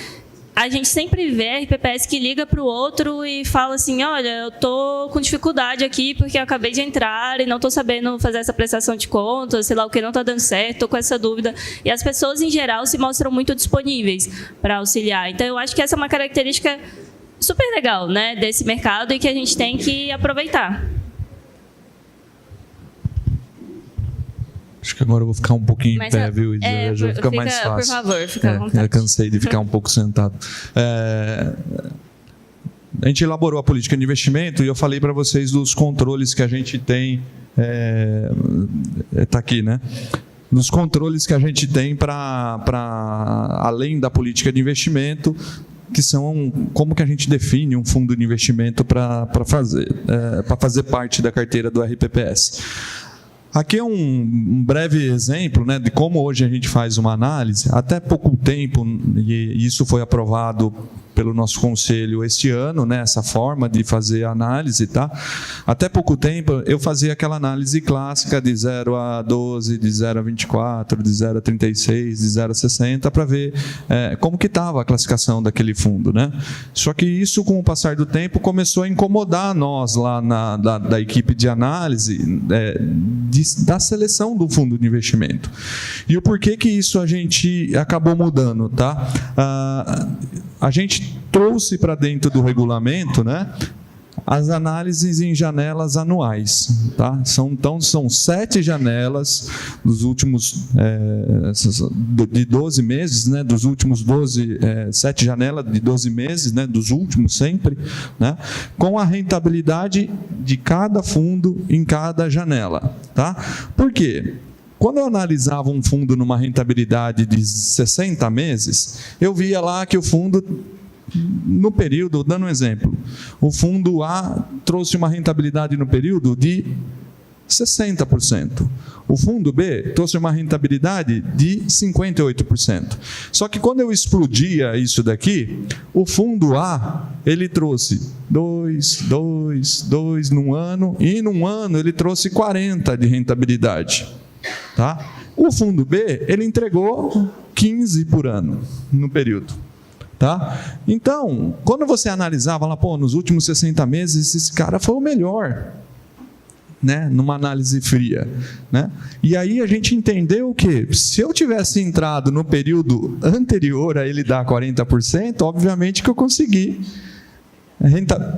a gente sempre vê RPPS que liga para o outro e fala assim, olha, eu estou com dificuldade aqui porque eu acabei de entrar e não estou sabendo fazer essa prestação de contas, sei lá o que, não está dando certo, estou com essa dúvida. E as pessoas, em geral, se mostram muito disponíveis para auxiliar. Então, eu acho que essa é uma característica super legal, né, desse mercado e que a gente tem que aproveitar. Acho que agora eu vou ficar um pouquinho em pé, viu, Isa? Já fica mais fácil. Por favor, fica à vontade. Eu cansei de ficar um pouco sentado. A gente elaborou a política de investimento e eu falei para vocês dos controles que a gente tem. Está aqui, né? Dos controles que a gente tem para além da política de investimento, que são como que a gente define um fundo de investimento para fazer parte da carteira do RPPS. Aqui é um breve exemplo, né, de como hoje a gente faz uma análise. Até pouco tempo, e isso foi aprovado pelo nosso conselho este ano, né, essa forma de fazer análise, tá? Até pouco tempo eu fazia aquela análise clássica de 0 a 12, de 0 a 24, de 0 a 36, de 0 a 60, para ver como que estava a classificação daquele fundo, né? Só que isso, com o passar do tempo, começou a incomodar nós lá da equipe de análise da seleção do fundo de investimento. E o porquê que isso a gente acabou mudando, tá? A gente trouxe para dentro do regulamento, né, as análises em janelas anuais, tá? Então são 7 janelas dos últimos de 12 meses, né, dos últimos 7 janelas de 12 meses, né, dos últimos sempre, né, com a rentabilidade de cada fundo em cada janela, tá? Por quê? Quando eu analisava um fundo numa rentabilidade de 60 meses, eu via lá que o fundo, no período, dando um exemplo, o fundo A trouxe uma rentabilidade no período de 60%. O fundo B trouxe uma rentabilidade de 58%. Só que quando eu explodia isso daqui, o fundo A, ele trouxe 2 num ano, e num ano ele trouxe 40% de rentabilidade. Tá? O fundo B, ele entregou 15 por ano no período. Tá? Então, quando você analisava lá, nos últimos 60 meses, esse cara foi o melhor, né? Numa análise fria, né? E aí a gente entendeu que, se eu tivesse entrado no período anterior a ele dar 40%, obviamente que eu consegui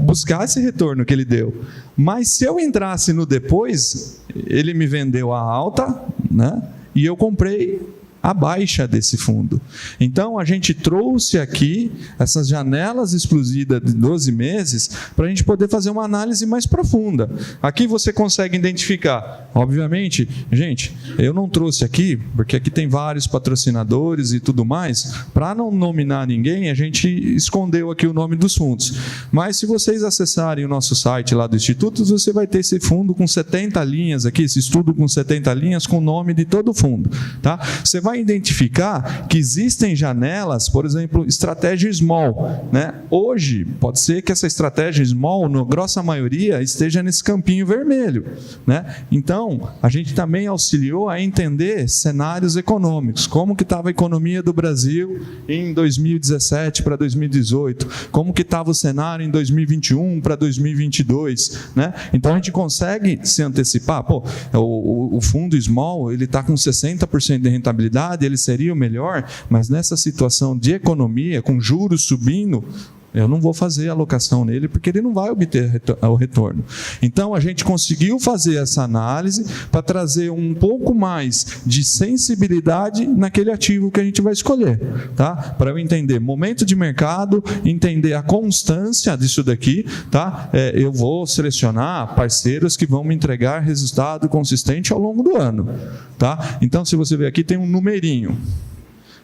buscar esse retorno que ele deu. Mas se eu entrasse no depois, ele me vendeu a alta, né? E eu comprei a baixa desse fundo. Então, a gente trouxe aqui essas janelas exclusivas de 12 meses para a gente poder fazer uma análise mais profunda. Aqui você consegue identificar. Obviamente, gente, eu não trouxe aqui, porque aqui tem vários patrocinadores e tudo mais, para não nominar ninguém, a gente escondeu aqui o nome dos fundos. Mas, se vocês acessarem o nosso site lá do Instituto, você vai ter esse fundo com 70 linhas aqui, esse estudo com 70 linhas com o nome de todo o fundo. Tá? Você vai identificar que existem janelas, por exemplo, estratégia small, né? Hoje, pode ser que essa estratégia small, na grossa maioria, esteja nesse campinho vermelho, né? Então, a gente também auxiliou a entender cenários econômicos, como que estava a economia do Brasil em 2017 para 2018, como que estava o cenário em 2021 para 2022, né? Então, a gente consegue se antecipar. O fundo small, ele está com 60% de rentabilidade, ele seria o melhor, mas nessa situação de economia, com juros subindo, eu não vou fazer alocação nele, porque ele não vai obter o retorno. Então, a gente conseguiu fazer essa análise para trazer um pouco mais de sensibilidade naquele ativo que a gente vai escolher, tá? Para eu entender momento de mercado, entender a constância disso daqui, tá? Eu vou selecionar parceiros que vão me entregar resultado consistente ao longo do ano, tá? Então, se você ver aqui, tem um numerinho,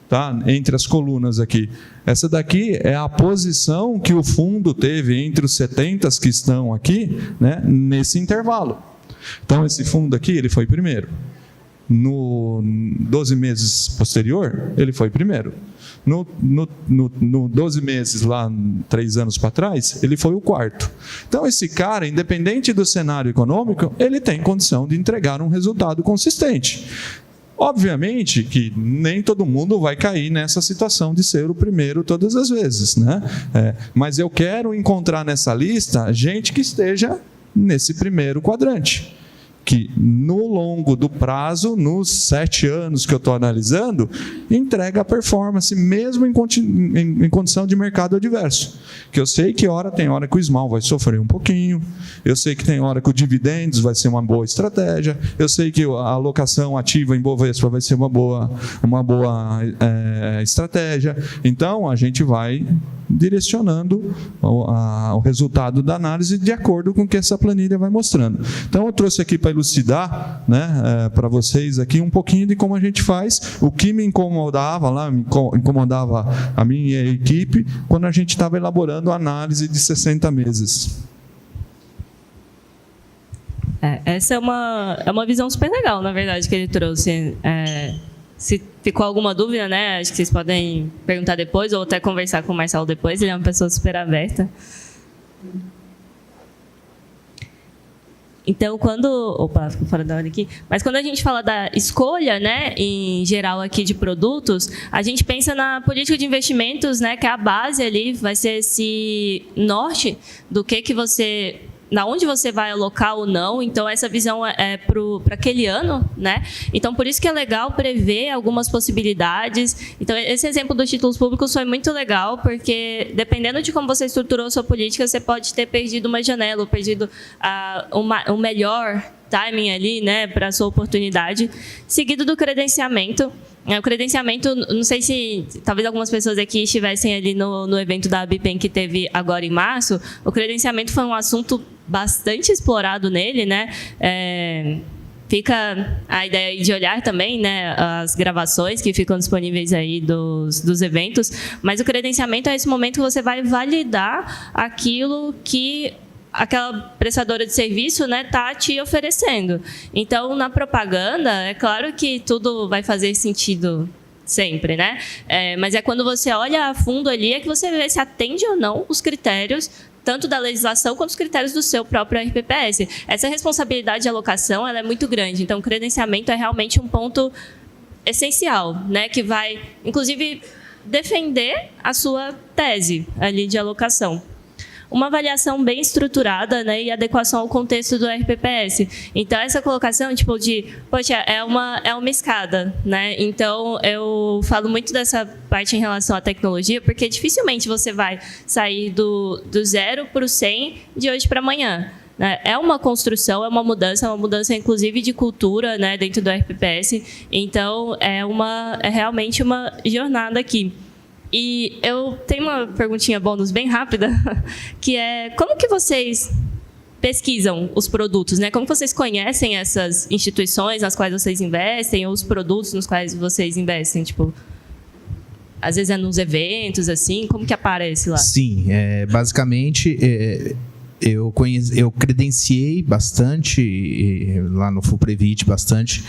tá? Entre as colunas aqui. Essa daqui é a posição que o fundo teve entre os 70 que estão aqui, né, nesse intervalo. Então, esse fundo aqui, ele foi primeiro. No 12 meses posterior, ele foi primeiro. No 12 meses, lá 3 anos para trás, ele foi o quarto. Então, esse cara, independente do cenário econômico, ele tem condição de entregar um resultado consistente. Obviamente que nem todo mundo vai cair nessa situação de ser o primeiro todas as vezes, né? Mas eu quero encontrar nessa lista gente que esteja nesse primeiro quadrante, que no longo do prazo, nos 7 anos que eu estou analisando, entrega a performance, mesmo em condição de mercado adverso. Que eu sei que tem hora que o small vai sofrer um pouquinho, eu sei que tem hora que o dividendos vai ser uma boa estratégia, eu sei que a alocação ativa em Bovespa vai ser uma boa estratégia. Então, a gente vai direcionando o resultado da análise de acordo com o que essa planilha vai mostrando. Então, eu trouxe aqui para elucidar, né, para vocês aqui um pouquinho de como a gente faz, o que me incomodava a mim e a equipe quando a gente estava elaborando a análise de 60 meses. Essa é uma visão super legal, na verdade, que ele trouxe. Se ficou alguma dúvida, né? Acho que vocês podem perguntar depois ou até conversar com o Marcelo depois. Ele é uma pessoa super aberta. Então, ficou fora da hora aqui. Mas quando a gente fala da escolha, né, em geral aqui de produtos, a gente pensa na política de investimentos, né, que é a base ali, vai ser esse norte do que você, na onde você vai alocar ou não. Então, essa visão é para aquele ano, né? Então, por isso que é legal prever algumas possibilidades. Então, esse exemplo dos títulos públicos foi muito legal, porque dependendo de como você estruturou a sua política, você pode ter perdido uma janela, ou perdido um melhor timing ali, né, para a sua oportunidade, seguido do credenciamento. O credenciamento, não sei se talvez algumas pessoas aqui estivessem ali no evento da Bipem que teve agora em março. O credenciamento foi um assunto bastante explorado nele, né? Fica a ideia aí de olhar também, né, as gravações que ficam disponíveis aí dos eventos, mas o credenciamento é esse momento que você vai validar aquilo que aquela prestadora de serviço, né, tá te oferecendo. Então, na propaganda, é claro que tudo vai fazer sentido sempre, né? Mas é quando você olha a fundo ali, é que você vê se atende ou não os critérios, tanto da legislação quanto os critérios do seu próprio RPPS. Essa responsabilidade de alocação, ela é muito grande. Então, o credenciamento é realmente um ponto essencial, né, que vai, inclusive, defender a sua tese ali de alocação. Uma avaliação bem estruturada, né, e adequação ao contexto do RPPS. Então, essa colocação, tipo, poxa, é uma escada, né? Então, eu falo muito dessa parte em relação à tecnologia, porque dificilmente você vai sair do 0 para o 100 de hoje para amanhã. É uma construção, é uma mudança inclusive de cultura, né, dentro do RPPS. Então, é realmente uma jornada aqui. E eu tenho uma perguntinha bônus bem rápida, que é como que vocês pesquisam os produtos, né? Como que vocês conhecem essas instituições nas quais vocês investem, ou os produtos nos quais vocês investem? Tipo, às vezes é nos eventos, assim, como que aparece lá? Sim, basicamente eu credenciei bastante lá no FUPREVIT, bastante,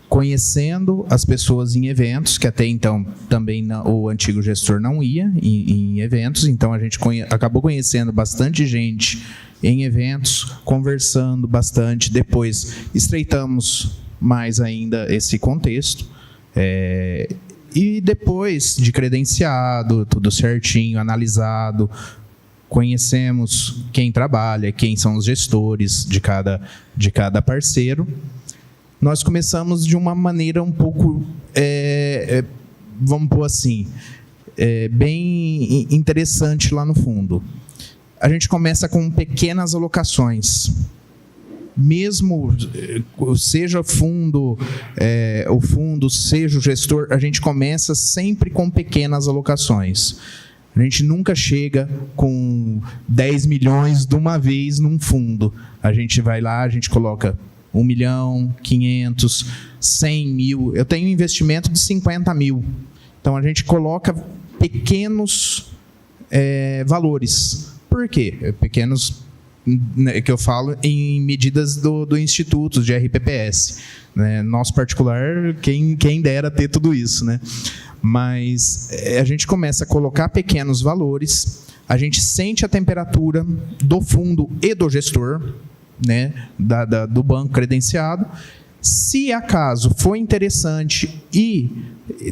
conhecendo as pessoas em eventos, que até então também o antigo gestor não ia em eventos, então a gente acabou conhecendo bastante gente em eventos, conversando bastante, depois estreitamos mais ainda esse contexto, e depois de credenciado, tudo certinho, analisado, conhecemos quem trabalha, quem são os gestores de cada parceiro. Nós começamos de uma maneira um pouco, vamos pôr assim, bem interessante lá no fundo. A gente começa com pequenas alocações. Mesmo seja o fundo, seja o gestor, a gente começa sempre com pequenas alocações. A gente nunca chega com 10 milhões de uma vez num fundo. A gente vai lá, a gente coloca 1 milhão, 500, 100 mil. Eu tenho um investimento de 50 mil. Então, a gente coloca pequenos valores. Por quê? Pequenos, que eu falo, em medidas do Instituto de RPPS. Né? Nosso particular, quem dera ter tudo isso. Né? Mas a gente começa a colocar pequenos valores, a gente sente a temperatura do fundo e do gestor, né, do banco credenciado, Se acaso for interessante e,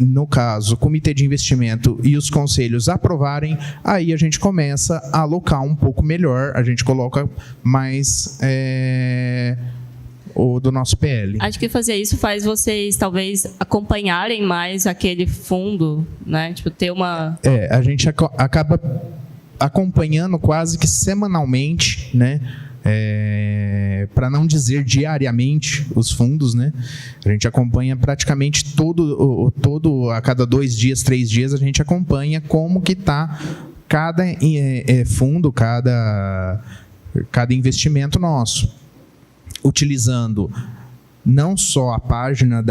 no caso, o comitê de investimento e os conselhos aprovarem, aí a gente começa a alocar um pouco melhor, a gente coloca mais o do nosso PL. Acho que fazer isso faz vocês, talvez, acompanharem mais aquele fundo, né? Tipo, ter uma... A gente acaba acompanhando quase que semanalmente, né? Para não dizer diariamente, os fundos, né? A gente acompanha praticamente todo a cada 2 dias, 3 dias, a gente acompanha como que está cada fundo, cada investimento nosso, utilizando não só a página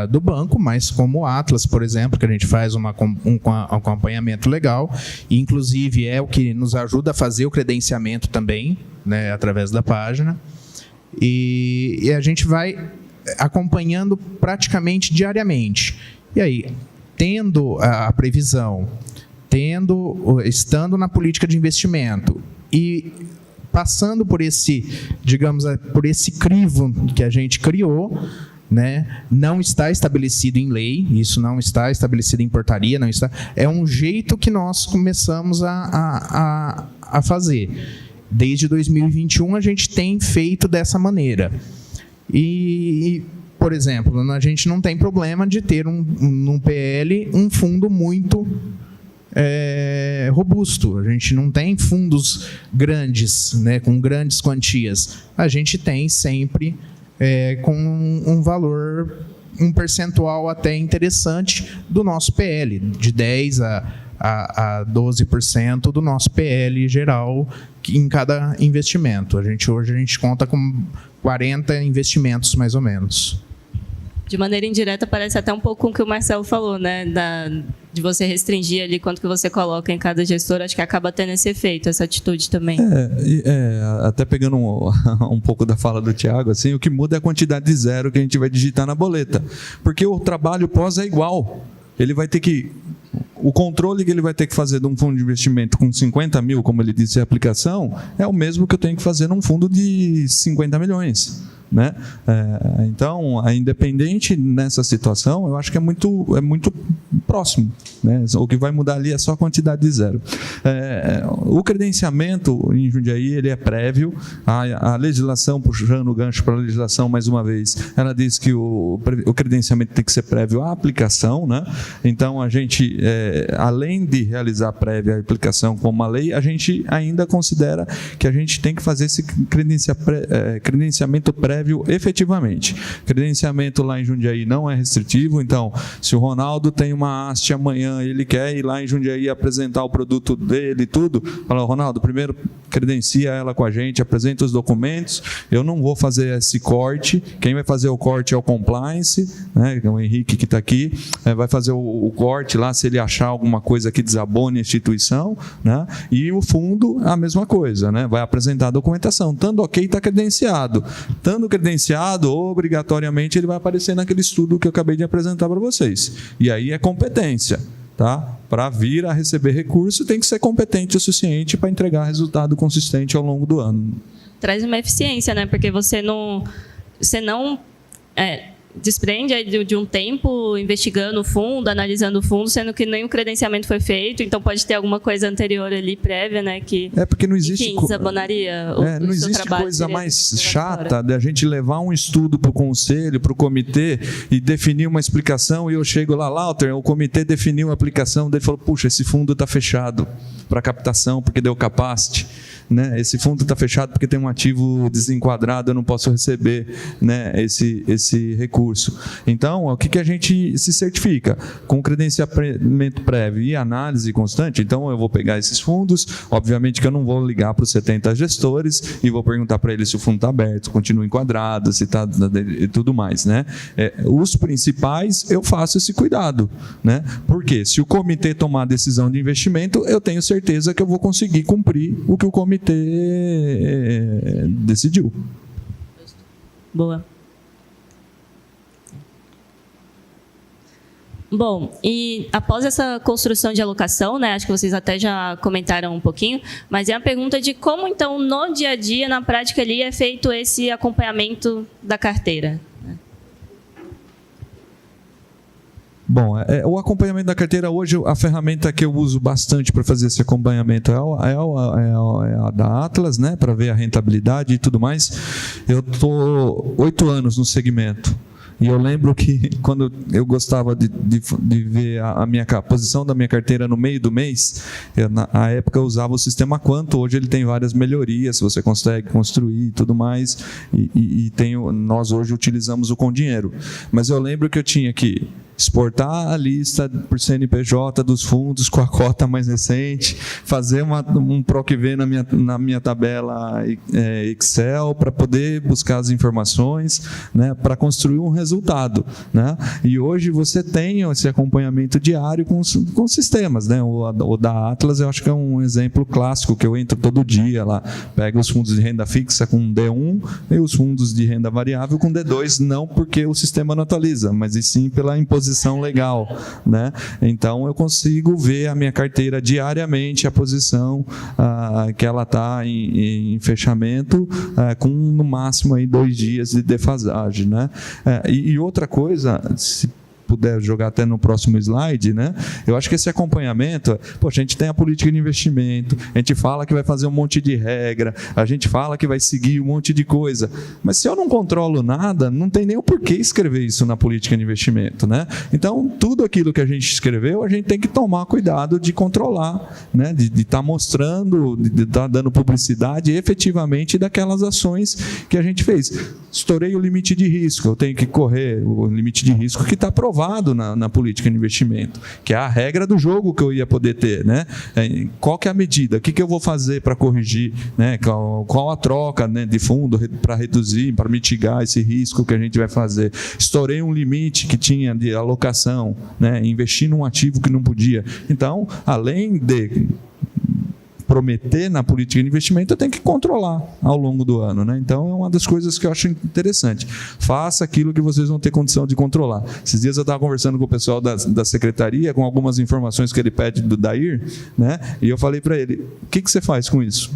do banco, mas como o Atlas, por exemplo, que a gente faz um acompanhamento legal, e inclusive é o que nos ajuda a fazer o credenciamento também, né, através da página, e a gente vai acompanhando praticamente diariamente. E aí, tendo a previsão, estando na política de investimento e passando por esse, digamos, por esse crivo que a gente criou, né? Não está estabelecido em lei, isso não está estabelecido em portaria, não está. É um jeito que nós começamos a fazer. Desde 2021 a gente tem feito dessa maneira. E, por exemplo, a gente não tem problema de ter num PL um fundo muito robusto. A gente não tem fundos grandes, né, com grandes quantias. A gente tem sempre com um valor, um percentual até interessante do nosso PL, de 10% a 12% do nosso PL geral em cada investimento. Hoje a gente conta com 40 investimentos, mais ou menos. De maneira indireta, parece até um pouco com o que o Marcelo falou, né? De você restringir ali quanto que você coloca em cada gestor. Acho que acaba tendo esse efeito, essa atitude também. Até pegando um pouco da fala do Thiago, assim, o que muda é a quantidade de zero que a gente vai digitar na boleta. Porque o trabalho pós é igual. Ele vai ter que... O controle que ele vai ter que fazer de um fundo de investimento com 50 mil, como ele disse, a aplicação, é o mesmo que eu tenho que fazer num fundo de 50 milhões. Né? Então, independente nessa situação, eu acho que é muito próximo, né? O que vai mudar ali é só a quantidade de zero. O credenciamento em Jundiaí, ele é prévio. A legislação, puxando o gancho para a legislação mais uma vez, ela diz que o credenciamento tem que ser prévio à aplicação, né? Então a gente, além de realizar prévia a aplicação como a lei, a gente ainda considera que a gente tem que fazer esse credenciamento prévio efetivamente. Credenciamento lá em Jundiaí não é restritivo, então, se o Ronaldo tem uma haste amanhã, ele quer ir lá em Jundiaí apresentar o produto dele e tudo, fala, Ronaldo, primeiro credencia ela com a gente, apresenta os documentos, eu não vou fazer esse corte, quem vai fazer o corte é o compliance, né, o Henrique que está aqui, vai fazer o corte lá, se ele achar alguma coisa que desabone a instituição, né, e o fundo, a mesma coisa, né, vai apresentar a documentação, estando ok, está credenciado, estando credenciado, obrigatoriamente ele vai aparecer naquele estudo que eu acabei de apresentar para vocês. E aí é competência, tá? Para vir a receber recurso, tem que ser competente o suficiente para entregar resultado consistente ao longo do ano. Traz uma eficiência, né? Porque você não desprende aí de um tempo investigando o fundo, analisando o fundo, sendo que nem o credenciamento foi feito, então pode ter alguma coisa anterior ali, prévia, né? Que, porque não existe, desabonaria não existe coisa mais chata da gente levar um estudo para o conselho, para o comitê, e definir uma explicação, e eu chego lá, Lauter, o comitê definiu a aplicação, daí falou, puxa, esse fundo está fechado para captação, porque deu capacity. Né? Esse fundo está fechado porque tem um ativo desenquadrado, eu não posso receber, né, esse recurso. Então, o que a gente se certifica? Com credenciamento prévio e análise constante, então eu vou pegar esses fundos, obviamente que eu não vou ligar para os 70 gestores e vou perguntar para eles se o fundo está aberto, continua enquadrado, se está e tudo mais. Né? Os principais, eu faço esse cuidado. Né? Porque se o comitê tomar a decisão de investimento, eu tenho certeza que eu vou conseguir cumprir o que o comitê decidiu. Boa. Bom, e após essa construção de alocação, né, acho que vocês até já comentaram um pouquinho, mas é a pergunta de como, então, no dia a dia, na prática ali, é feito esse acompanhamento da carteira. Bom, o acompanhamento da carteira hoje, a ferramenta que eu uso bastante para fazer esse acompanhamento é a da Atlas, né, para ver a rentabilidade e tudo mais. Eu estou 8 anos no segmento. E eu lembro que quando eu gostava de ver a posição da minha carteira no meio do mês, na época eu usava o sistema Quanto, hoje ele tem várias melhorias, você consegue construir e tudo mais, nós hoje utilizamos o Com Dinheiro. Mas eu lembro que eu tinha que exportar a lista por CNPJ dos fundos com a cota mais recente, fazer um PROC-V na minha tabela Excel para poder buscar as informações, né, para construir um resultado, né? E hoje você tem esse acompanhamento diário com sistemas, né? O da Atlas eu acho que é um exemplo clássico, que eu entro todo dia lá, pego os fundos de renda fixa com D1 e os fundos de renda variável com D2, não porque o sistema não atualiza, mas e sim pela imposição legal, né? Então eu consigo ver a minha carteira diariamente, a posição que ela está em fechamento, com no máximo aí 2 dias de defasagem, né? E outra coisa, se puder jogar até no próximo slide, né? Eu acho que esse acompanhamento, poxa, a gente tem a política de investimento, a gente fala que vai fazer um monte de regra, a gente fala que vai seguir um monte de coisa, mas se eu não controlo nada, não tem nem o porquê escrever isso na política de investimento, né? Então, tudo aquilo que a gente escreveu, a gente tem que tomar cuidado de controlar, né? De estar mostrando, de estar dando publicidade efetivamente daquelas ações que a gente fez. Estourei o limite de risco, eu tenho que correr o limite de risco que está aprovado na política de investimento, que é a regra do jogo que eu ia poder ter, né? Qual que é a medida? O que eu vou fazer para corrigir, né? Qual a troca, né, de fundo para reduzir, para mitigar esse risco que a gente vai fazer? Estourei um limite que tinha de alocação, né? Investi num ativo que não podia. Então, além de prometer na política de investimento, eu tenho que controlar ao longo do ano, né? Então, é uma das coisas que eu acho interessante. Faça aquilo que vocês vão ter condição de controlar. Esses dias eu estava conversando com o pessoal da secretaria, com algumas informações que ele pede do DAIR, né? E eu falei para ele, o que você faz com isso?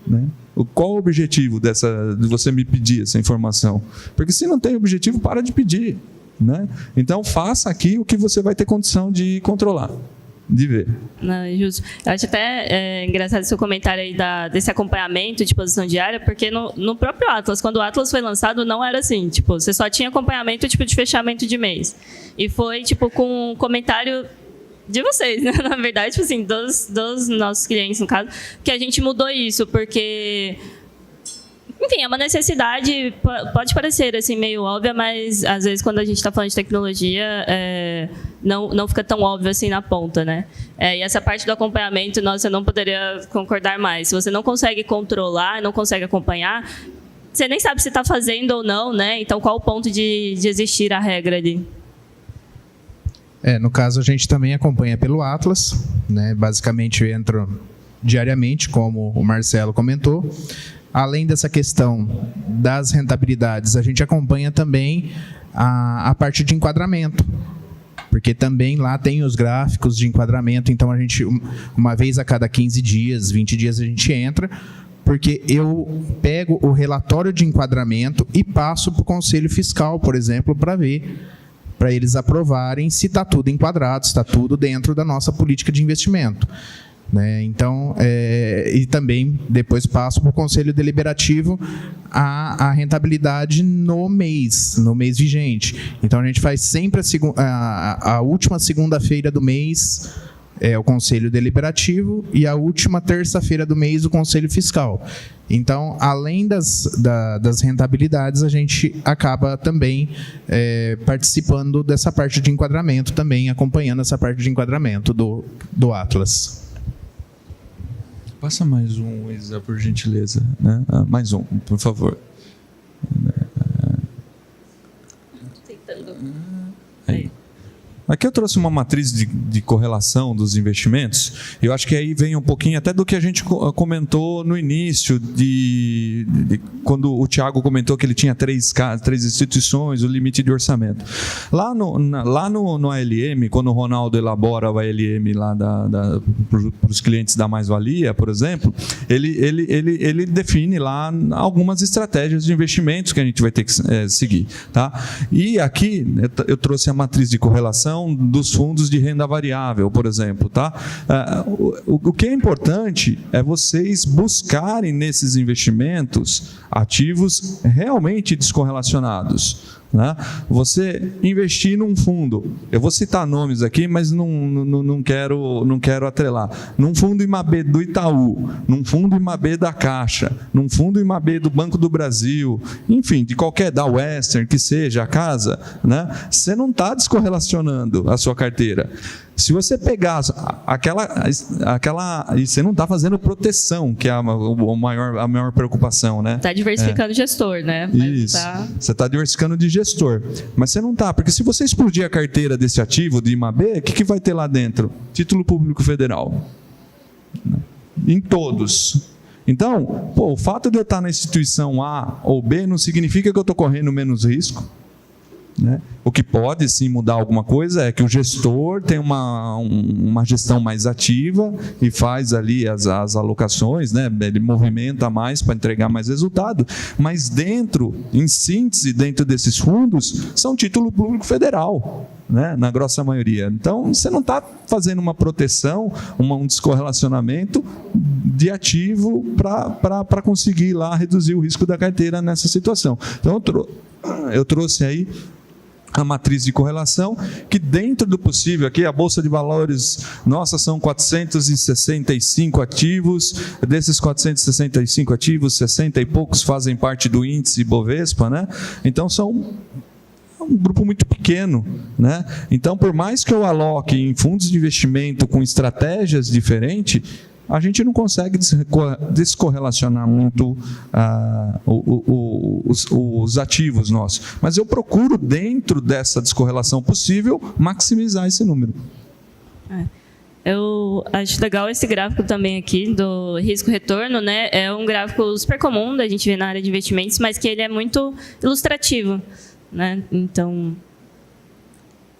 Né? Qual o objetivo de você me pedir essa informação? Porque se não tem objetivo, para de pedir, né? Então, faça aqui o que você vai ter condição de controlar, de ver. Não, justo. Eu acho até engraçado seu comentário aí desse acompanhamento de posição diária, porque no próprio Atlas, quando o Atlas foi lançado, não era assim, tipo, você só tinha acompanhamento tipo de fechamento de mês. E foi tipo com um comentário de vocês, né? Na verdade, tipo assim, dos nossos clientes, no caso, que a gente mudou isso, porque enfim, é uma necessidade, pode parecer assim, meio óbvia, mas às vezes quando a gente está falando de tecnologia, não fica tão óbvio assim na ponta, né? E essa parte do acompanhamento, nossa, eu não poderia concordar mais. Se você não consegue controlar, não consegue acompanhar, você nem sabe se está fazendo ou não, né? Então, qual o ponto de existir a regra ali? No caso, a gente também acompanha pelo Atlas, né? Basicamente, eu entro diariamente, como o Marcelo comentou. Além dessa questão das rentabilidades, a gente acompanha também a parte de enquadramento, porque também lá tem os gráficos de enquadramento, então a gente, uma vez a cada 15 dias, 20 dias a gente entra, porque eu pego o relatório de enquadramento e passo para o Conselho Fiscal, por exemplo, para eles aprovarem se está tudo enquadrado, se está tudo dentro da nossa política de investimento. Né? Então, e também depois passo para o Conselho Deliberativo a rentabilidade no mês vigente. Então, a gente faz sempre a última segunda-feira do mês o Conselho Deliberativo e a última terça-feira do mês o Conselho Fiscal. Então, além das rentabilidades, a gente acaba também participando dessa parte de enquadramento, também acompanhando essa parte de enquadramento do Atlas. Passa mais um, Isa, por gentileza. Né? Mais um, por favor. Tentando. Aí. Aqui eu trouxe uma matriz de correlação dos investimentos. Eu acho que aí vem um pouquinho até do que a gente comentou no início, quando o Thiago comentou que ele tinha três instituições, o limite de orçamento. Lá no ALM, quando o Ronaldo elabora o ALM lá para os clientes da mais-valia, por exemplo, ele define lá algumas estratégias de investimentos que a gente vai ter que seguir. Tá? E aqui eu trouxe a matriz de correlação dos fundos de renda variável, por exemplo. Tá? O que é importante é vocês buscarem nesses investimentos ativos realmente descorrelacionados. Né? Você investir num fundo, eu vou citar nomes aqui, mas não quero atrelar, num fundo IMAB do Itaú, num fundo IMAB da Caixa, num fundo IMAB do Banco do Brasil, enfim, de qualquer, da Western, que seja a casa, né? Você não está descorrelacionando a sua carteira. Se você pegar e você não está fazendo proteção, que é a maior preocupação, né? Está diversificando o gestor, né? Isso. Você está diversificando de gestor. Mas você não está, porque se você explodir a carteira desse ativo, de IMAB, o que vai ter lá dentro? Título Público Federal. Em todos. Então, o fato de eu estar na instituição A ou B não significa que eu estou correndo menos risco. Né? O que pode sim mudar alguma coisa é que o gestor tem uma gestão mais ativa e faz ali as alocações, né? Ele movimenta mais para entregar mais resultado, mas em síntese, dentro desses fundos, são título público federal, né? Na grossa maioria. Então, você não está fazendo uma proteção, um descorrelacionamento de ativo para conseguir lá reduzir o risco da carteira nessa situação. Então, eu trouxe aí a matriz de correlação, que dentro do possível, aqui a Bolsa de Valores, nossa, são 465 ativos, desses 465 ativos, 60 e poucos fazem parte do índice Bovespa, né? Então são um grupo muito pequeno, né? Então, por mais que eu aloque em fundos de investimento com estratégias diferentes, a gente não consegue descorrelacionar muito os ativos nossos. Mas eu procuro, dentro dessa descorrelação possível, maximizar esse número. Eu acho legal esse gráfico também aqui do risco-retorno, né? É um gráfico super comum da gente ver na área de investimentos, mas que ele é muito ilustrativo, né? Então,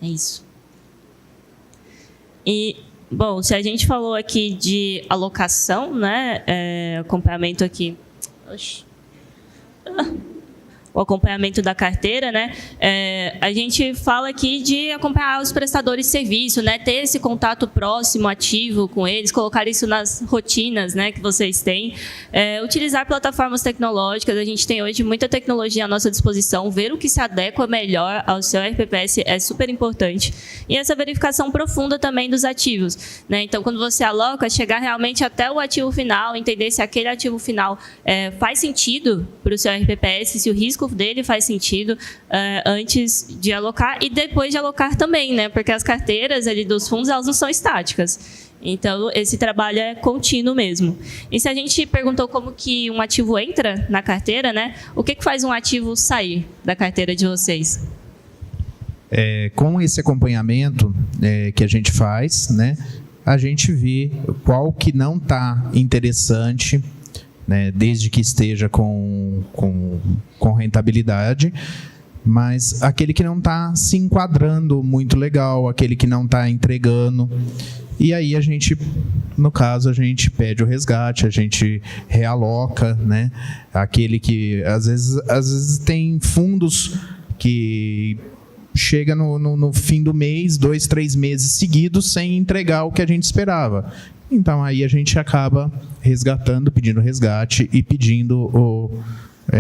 é isso. Bom, se a gente falou aqui de alocação, né, acompanhamento aqui, o acompanhamento da carteira, né, a gente fala aqui de acompanhar os prestadores de serviço, né, ter esse contato próximo, ativo com eles, colocar isso nas rotinas, né, que vocês têm, utilizar plataformas tecnológicas. A gente tem hoje muita tecnologia à nossa disposição, ver o que se adequa melhor ao seu RPPS é super importante. E essa verificação profunda também dos ativos, né, então quando você aloca, chegar realmente até o ativo final, entender se aquele ativo final faz sentido para o seu RPPS, se o risco dele faz sentido antes de alocar e depois de alocar também, né? Porque as carteiras ali dos fundos, elas não são estáticas. Então, esse trabalho é contínuo mesmo. E se a gente perguntou como que um ativo entra na carteira, né? O que faz um ativo sair da carteira de vocês? Com esse acompanhamento que a gente faz, né? A gente vê qual que não está interessante, né, desde que esteja com rentabilidade, mas aquele que não está se enquadrando muito legal, aquele que não está entregando. E aí a gente, no caso, a gente pede o resgate, a gente realoca, né, aquele que às vezes tem fundos que chega no fim do mês, 2, 3 meses seguidos sem entregar o que a gente esperava. Então, aí a gente acaba resgatando, pedindo resgate e pedindo,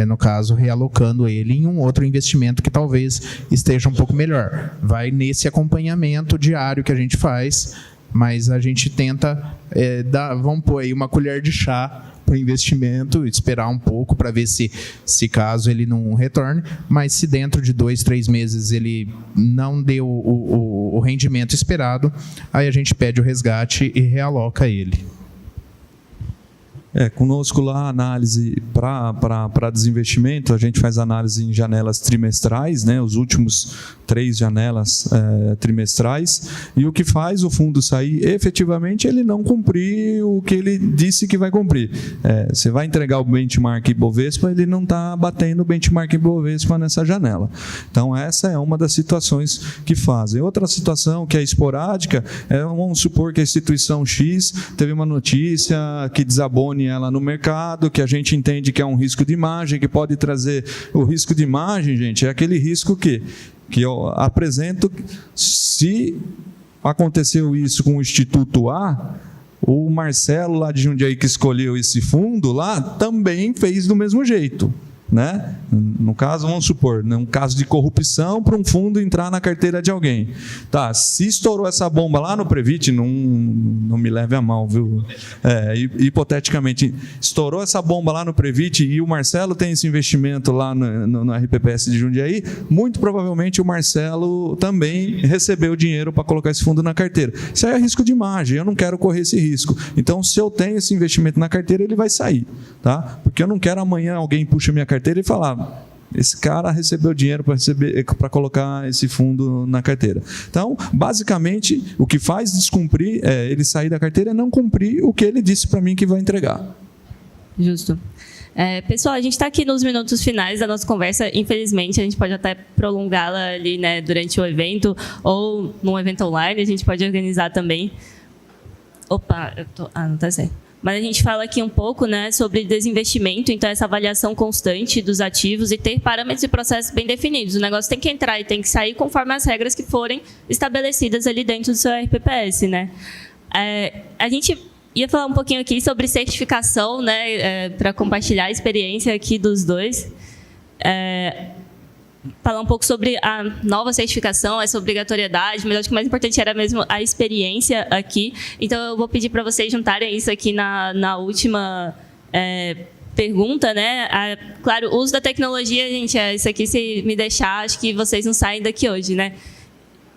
no caso, realocando ele em um outro investimento que talvez esteja um pouco melhor. Vai nesse acompanhamento diário que a gente faz, mas a gente tenta vamos pôr aí uma colher de chá para o investimento, esperar um pouco para ver se caso ele não retorne, mas se dentro de 2, 3 meses ele não deu o rendimento esperado, aí a gente pede o resgate e realoca ele. Conosco lá a análise para desinvestimento, a gente faz análise em janelas trimestrais, né? Os últimos 3 janelas trimestrais, e o que faz o fundo sair, efetivamente, ele não cumprir o que ele disse que vai cumprir. Você vai entregar o benchmark Ibovespa, ele não está batendo o benchmark Ibovespa nessa janela. Então, essa é uma das situações que fazem. Outra situação que é esporádica, vamos supor que a instituição X teve uma notícia que desabone ela no mercado, que a gente entende que é um risco de imagem, que pode trazer o risco de imagem, gente, é aquele risco que eu apresento. Se aconteceu isso com o Instituto A, o Marcelo lá de Jundiaí, que escolheu esse fundo lá, também fez do mesmo jeito, né? No caso, vamos supor, um caso de corrupção para um fundo entrar na carteira de alguém. Tá, se estourou essa bomba lá no Previt, não me leve a mal, viu? Hipoteticamente, estourou essa bomba lá no Previt e o Marcelo tem esse investimento lá no RPPS de Jundiaí, muito provavelmente o Marcelo também recebeu dinheiro para colocar esse fundo na carteira. Isso aí é risco de imagem, eu não quero correr esse risco. Então, se eu tenho esse investimento na carteira, ele vai sair, tá? Porque eu não quero amanhã alguém puxa minha carteira e falar: esse cara recebeu dinheiro para colocar esse fundo na carteira. Então, basicamente, o que faz descumprir ele sair da carteira é não cumprir o que ele disse para mim que vai entregar. Justo. Pessoal, a gente está aqui nos minutos finais da nossa conversa. Infelizmente, a gente pode até prolongá-la ali, né, durante o evento ou num evento online, a gente pode organizar também. Opa, não está certo. Mas a gente fala aqui um pouco, né, sobre desinvestimento, então essa avaliação constante dos ativos e ter parâmetros e processos bem definidos. O negócio tem que entrar e tem que sair conforme as regras que forem estabelecidas ali dentro do seu RPPS, né? A gente ia falar um pouquinho aqui sobre certificação, né, para compartilhar a experiência aqui dos dois. Falar um pouco sobre a nova certificação, essa obrigatoriedade, mas acho que o mais importante era mesmo a experiência aqui. Então, eu vou pedir para vocês juntarem isso aqui na última pergunta, né? Claro, o uso da tecnologia, gente, isso aqui, se me deixar, acho que vocês não saem daqui hoje, né?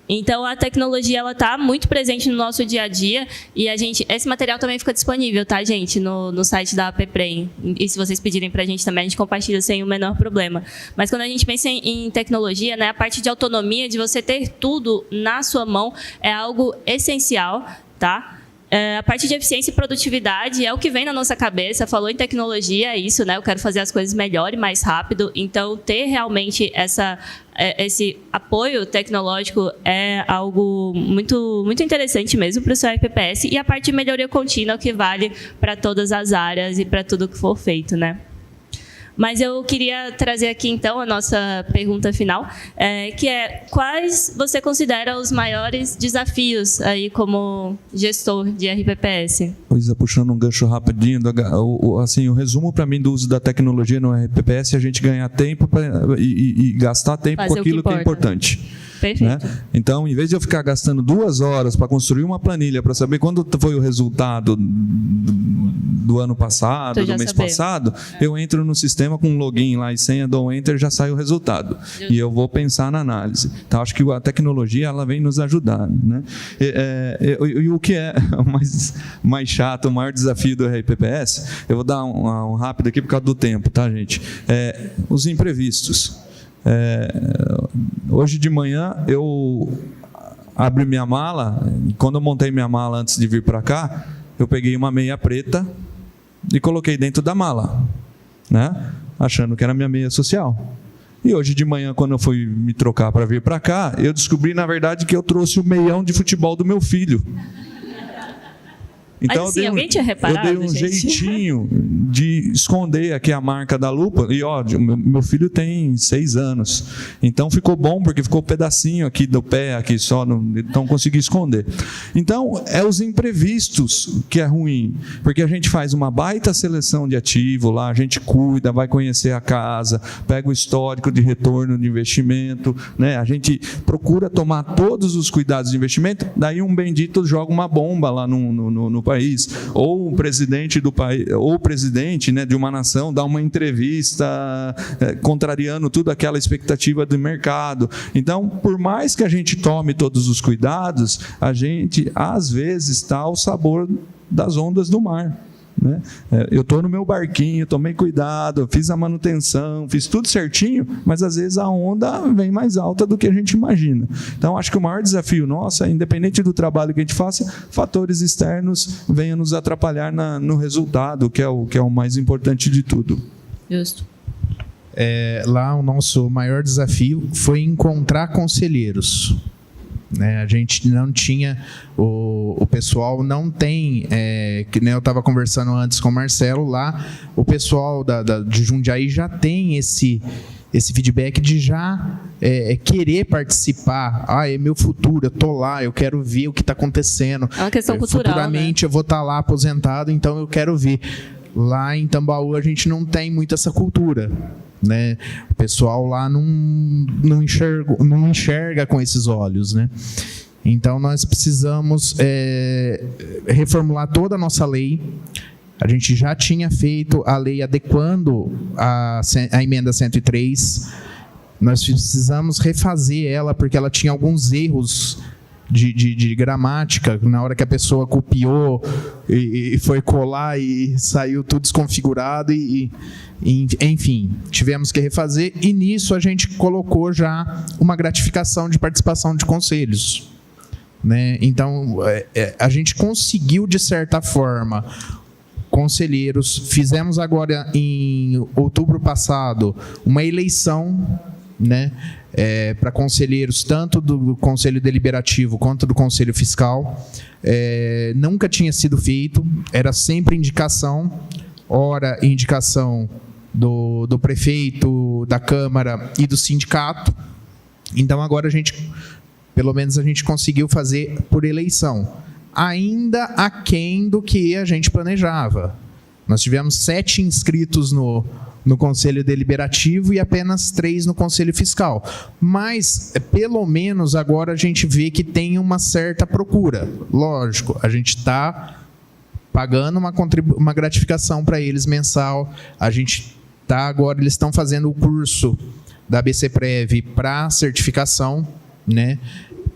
Então, a tecnologia ela está muito presente no nosso dia a dia e esse material também fica disponível, tá, gente, no site da APPrem. E se vocês pedirem para a gente também, a gente compartilha sem o menor problema. Mas quando a gente pensa em tecnologia, né, a parte de autonomia, de você ter tudo na sua mão, é algo essencial, tá? A parte de eficiência e produtividade é o que vem na nossa cabeça. Falou em tecnologia, é isso, né? Eu quero fazer as coisas melhor e mais rápido. Então, ter realmente esse apoio tecnológico é algo muito, muito interessante mesmo para o seu RPPS. E a parte de melhoria contínua, que vale para todas as áreas e para tudo que for feito, né? Mas eu queria trazer aqui, então, a nossa pergunta final, que é: quais você considera os maiores desafios aí como gestor de RPPS? Pois é, puxando um gancho rapidinho, assim, o resumo para mim do uso da tecnologia no RPPS é a gente ganhar tempo e gastar tempo com aquilo que é importante. Perfeito. Né? Então, em vez de eu ficar gastando 2 horas para construir uma planilha para saber quando foi o resultado do ano passado, do mês passado, eu entro no sistema com um login lá e senha, dou enter, já sai o resultado. E eu vou pensar na análise. Então, acho que a tecnologia ela vem nos ajudar. Né? E o que é mais chato, o maior desafio do RPPS, eu vou dar um rápido aqui por causa do tempo, tá, gente? Os imprevistos. Hoje de manhã eu abri minha mala, e quando eu montei minha mala antes de vir para cá, eu peguei uma meia preta e coloquei dentro da mala, né? Achando que era minha meia social. E hoje de manhã, quando eu fui me trocar para vir para cá, eu descobri, na verdade, que eu trouxe o meião de futebol do meu filho. Então, mas, assim, alguém tinha reparado, eu dei um jeitinho de esconder aqui a marca da lupa. E, ó, meu filho tem 6 anos. Então, ficou bom, porque ficou um pedacinho aqui do pé, aqui só, então consegui esconder. Então, é os imprevistos que é ruim. Porque a gente faz uma baita seleção de ativo lá, a gente cuida, vai conhecer a casa, pega o histórico de retorno de investimento, né? A gente procura tomar todos os cuidados de investimento, daí um bendito joga uma bomba lá no país, ou o presidente do país, ou o presidente, né, de uma nação dá uma entrevista contrariando tudo aquela expectativa do mercado. Então, por mais que a gente tome todos os cuidados, a gente às vezes está ao sabor das ondas do mar. né? Eu estou no meu barquinho, tomei cuidado, fiz a manutenção, fiz tudo certinho, mas às vezes a onda vem mais alta do que a gente imagina. Então, acho que o maior desafio nosso é, independente do trabalho que a gente faça, fatores externos venham nos atrapalhar no resultado, que é o mais importante de tudo. Justo. Lá o nosso maior desafio foi encontrar conselheiros. A gente não tinha, o pessoal não tem, que nem eu estava conversando antes com o Marcelo, lá o pessoal de Jundiaí já tem esse feedback de já querer participar. É meu futuro, eu estou lá, eu quero ver o que está acontecendo. É uma questão cultural, futuramente, né? Eu vou estar lá aposentado, então eu quero ver. Lá em Tambaú a gente não tem muito essa cultura, né? O pessoal lá não enxerga com esses olhos, né? Então nós precisamos reformular toda a nossa lei. A gente já tinha feito a lei adequando a emenda 103. Nós precisamos refazer ela porque ela tinha alguns erros de gramática, na hora que a pessoa copiou e foi colar e saiu tudo desconfigurado enfim, tivemos que refazer, e nisso a gente colocou já uma gratificação de participação de conselhos, né? Então, a gente conseguiu, de certa forma, conselheiros. Fizemos agora, em outubro passado, uma eleição, né? Para conselheiros, tanto do Conselho Deliberativo quanto do Conselho Fiscal. Nunca tinha sido feito, era sempre indicação, ora indicação do prefeito, da Câmara e do sindicato. Então agora pelo menos a gente conseguiu fazer por eleição, ainda aquém do que a gente planejava. Nós tivemos 7 inscritos no Conselho Deliberativo e apenas 3 no Conselho Fiscal. Mas, pelo menos, agora a gente vê que tem uma certa procura. Lógico, a gente está pagando uma gratificação para eles mensal. Agora eles estão fazendo o curso da BCPrev para certificação, né?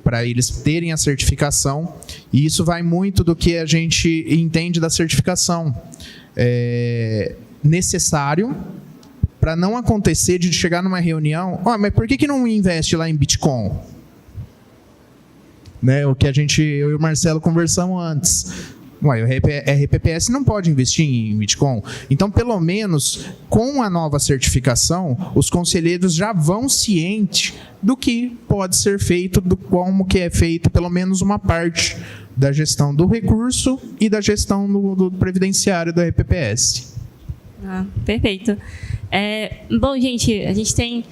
Para eles terem a certificação. E isso vai muito do que a gente entende da certificação. Necessário para não acontecer de chegar numa reunião, mas por que não investe lá em Bitcoin? Né, o que eu e o Marcelo conversamos antes. O RPPS não pode investir em Bitcoin. Então, pelo menos, com a nova certificação, os conselheiros já vão cientes do que pode ser feito, do como que é feito, pelo menos uma parte da gestão do recurso e da gestão do previdenciário do RPPS. Perfeito. Bom, gente, a gente tem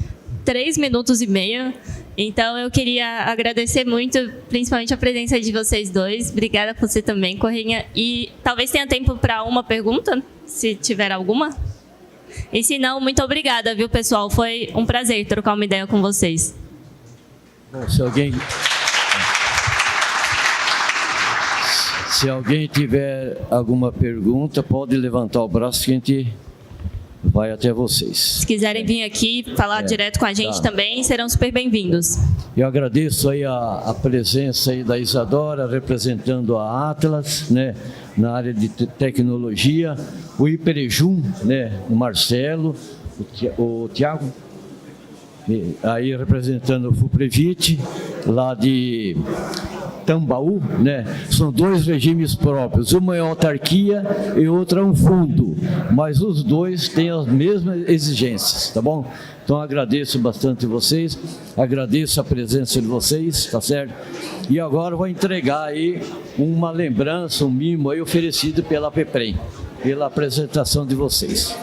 3 minutos e meio, então eu queria agradecer muito, principalmente a presença de vocês dois. Obrigada por você também, Corrinha. E talvez tenha tempo para uma pergunta, se tiver alguma. E se não, muito obrigada, viu, pessoal? Foi um prazer trocar uma ideia com vocês. Bom, se alguém tiver alguma pergunta, pode levantar o braço que a gente vai até vocês. Se quiserem vir aqui falar direto com a gente também, serão super bem-vindos. Eu agradeço aí a presença aí da Isadora, representando a Atlas, né, na área de tecnologia, o Iperejum, né, o Marcelo, o Tiago, aí representando o FUPREVIT, lá de Tambaú, né? São 2 regimes próprios, uma é autarquia e outra é um fundo, mas os 2 têm as mesmas exigências, tá bom? Então agradeço bastante vocês, agradeço a presença de vocês, tá certo? E agora vou entregar aí uma lembrança, um mimo aí oferecido pela PEPREM, pela apresentação de vocês.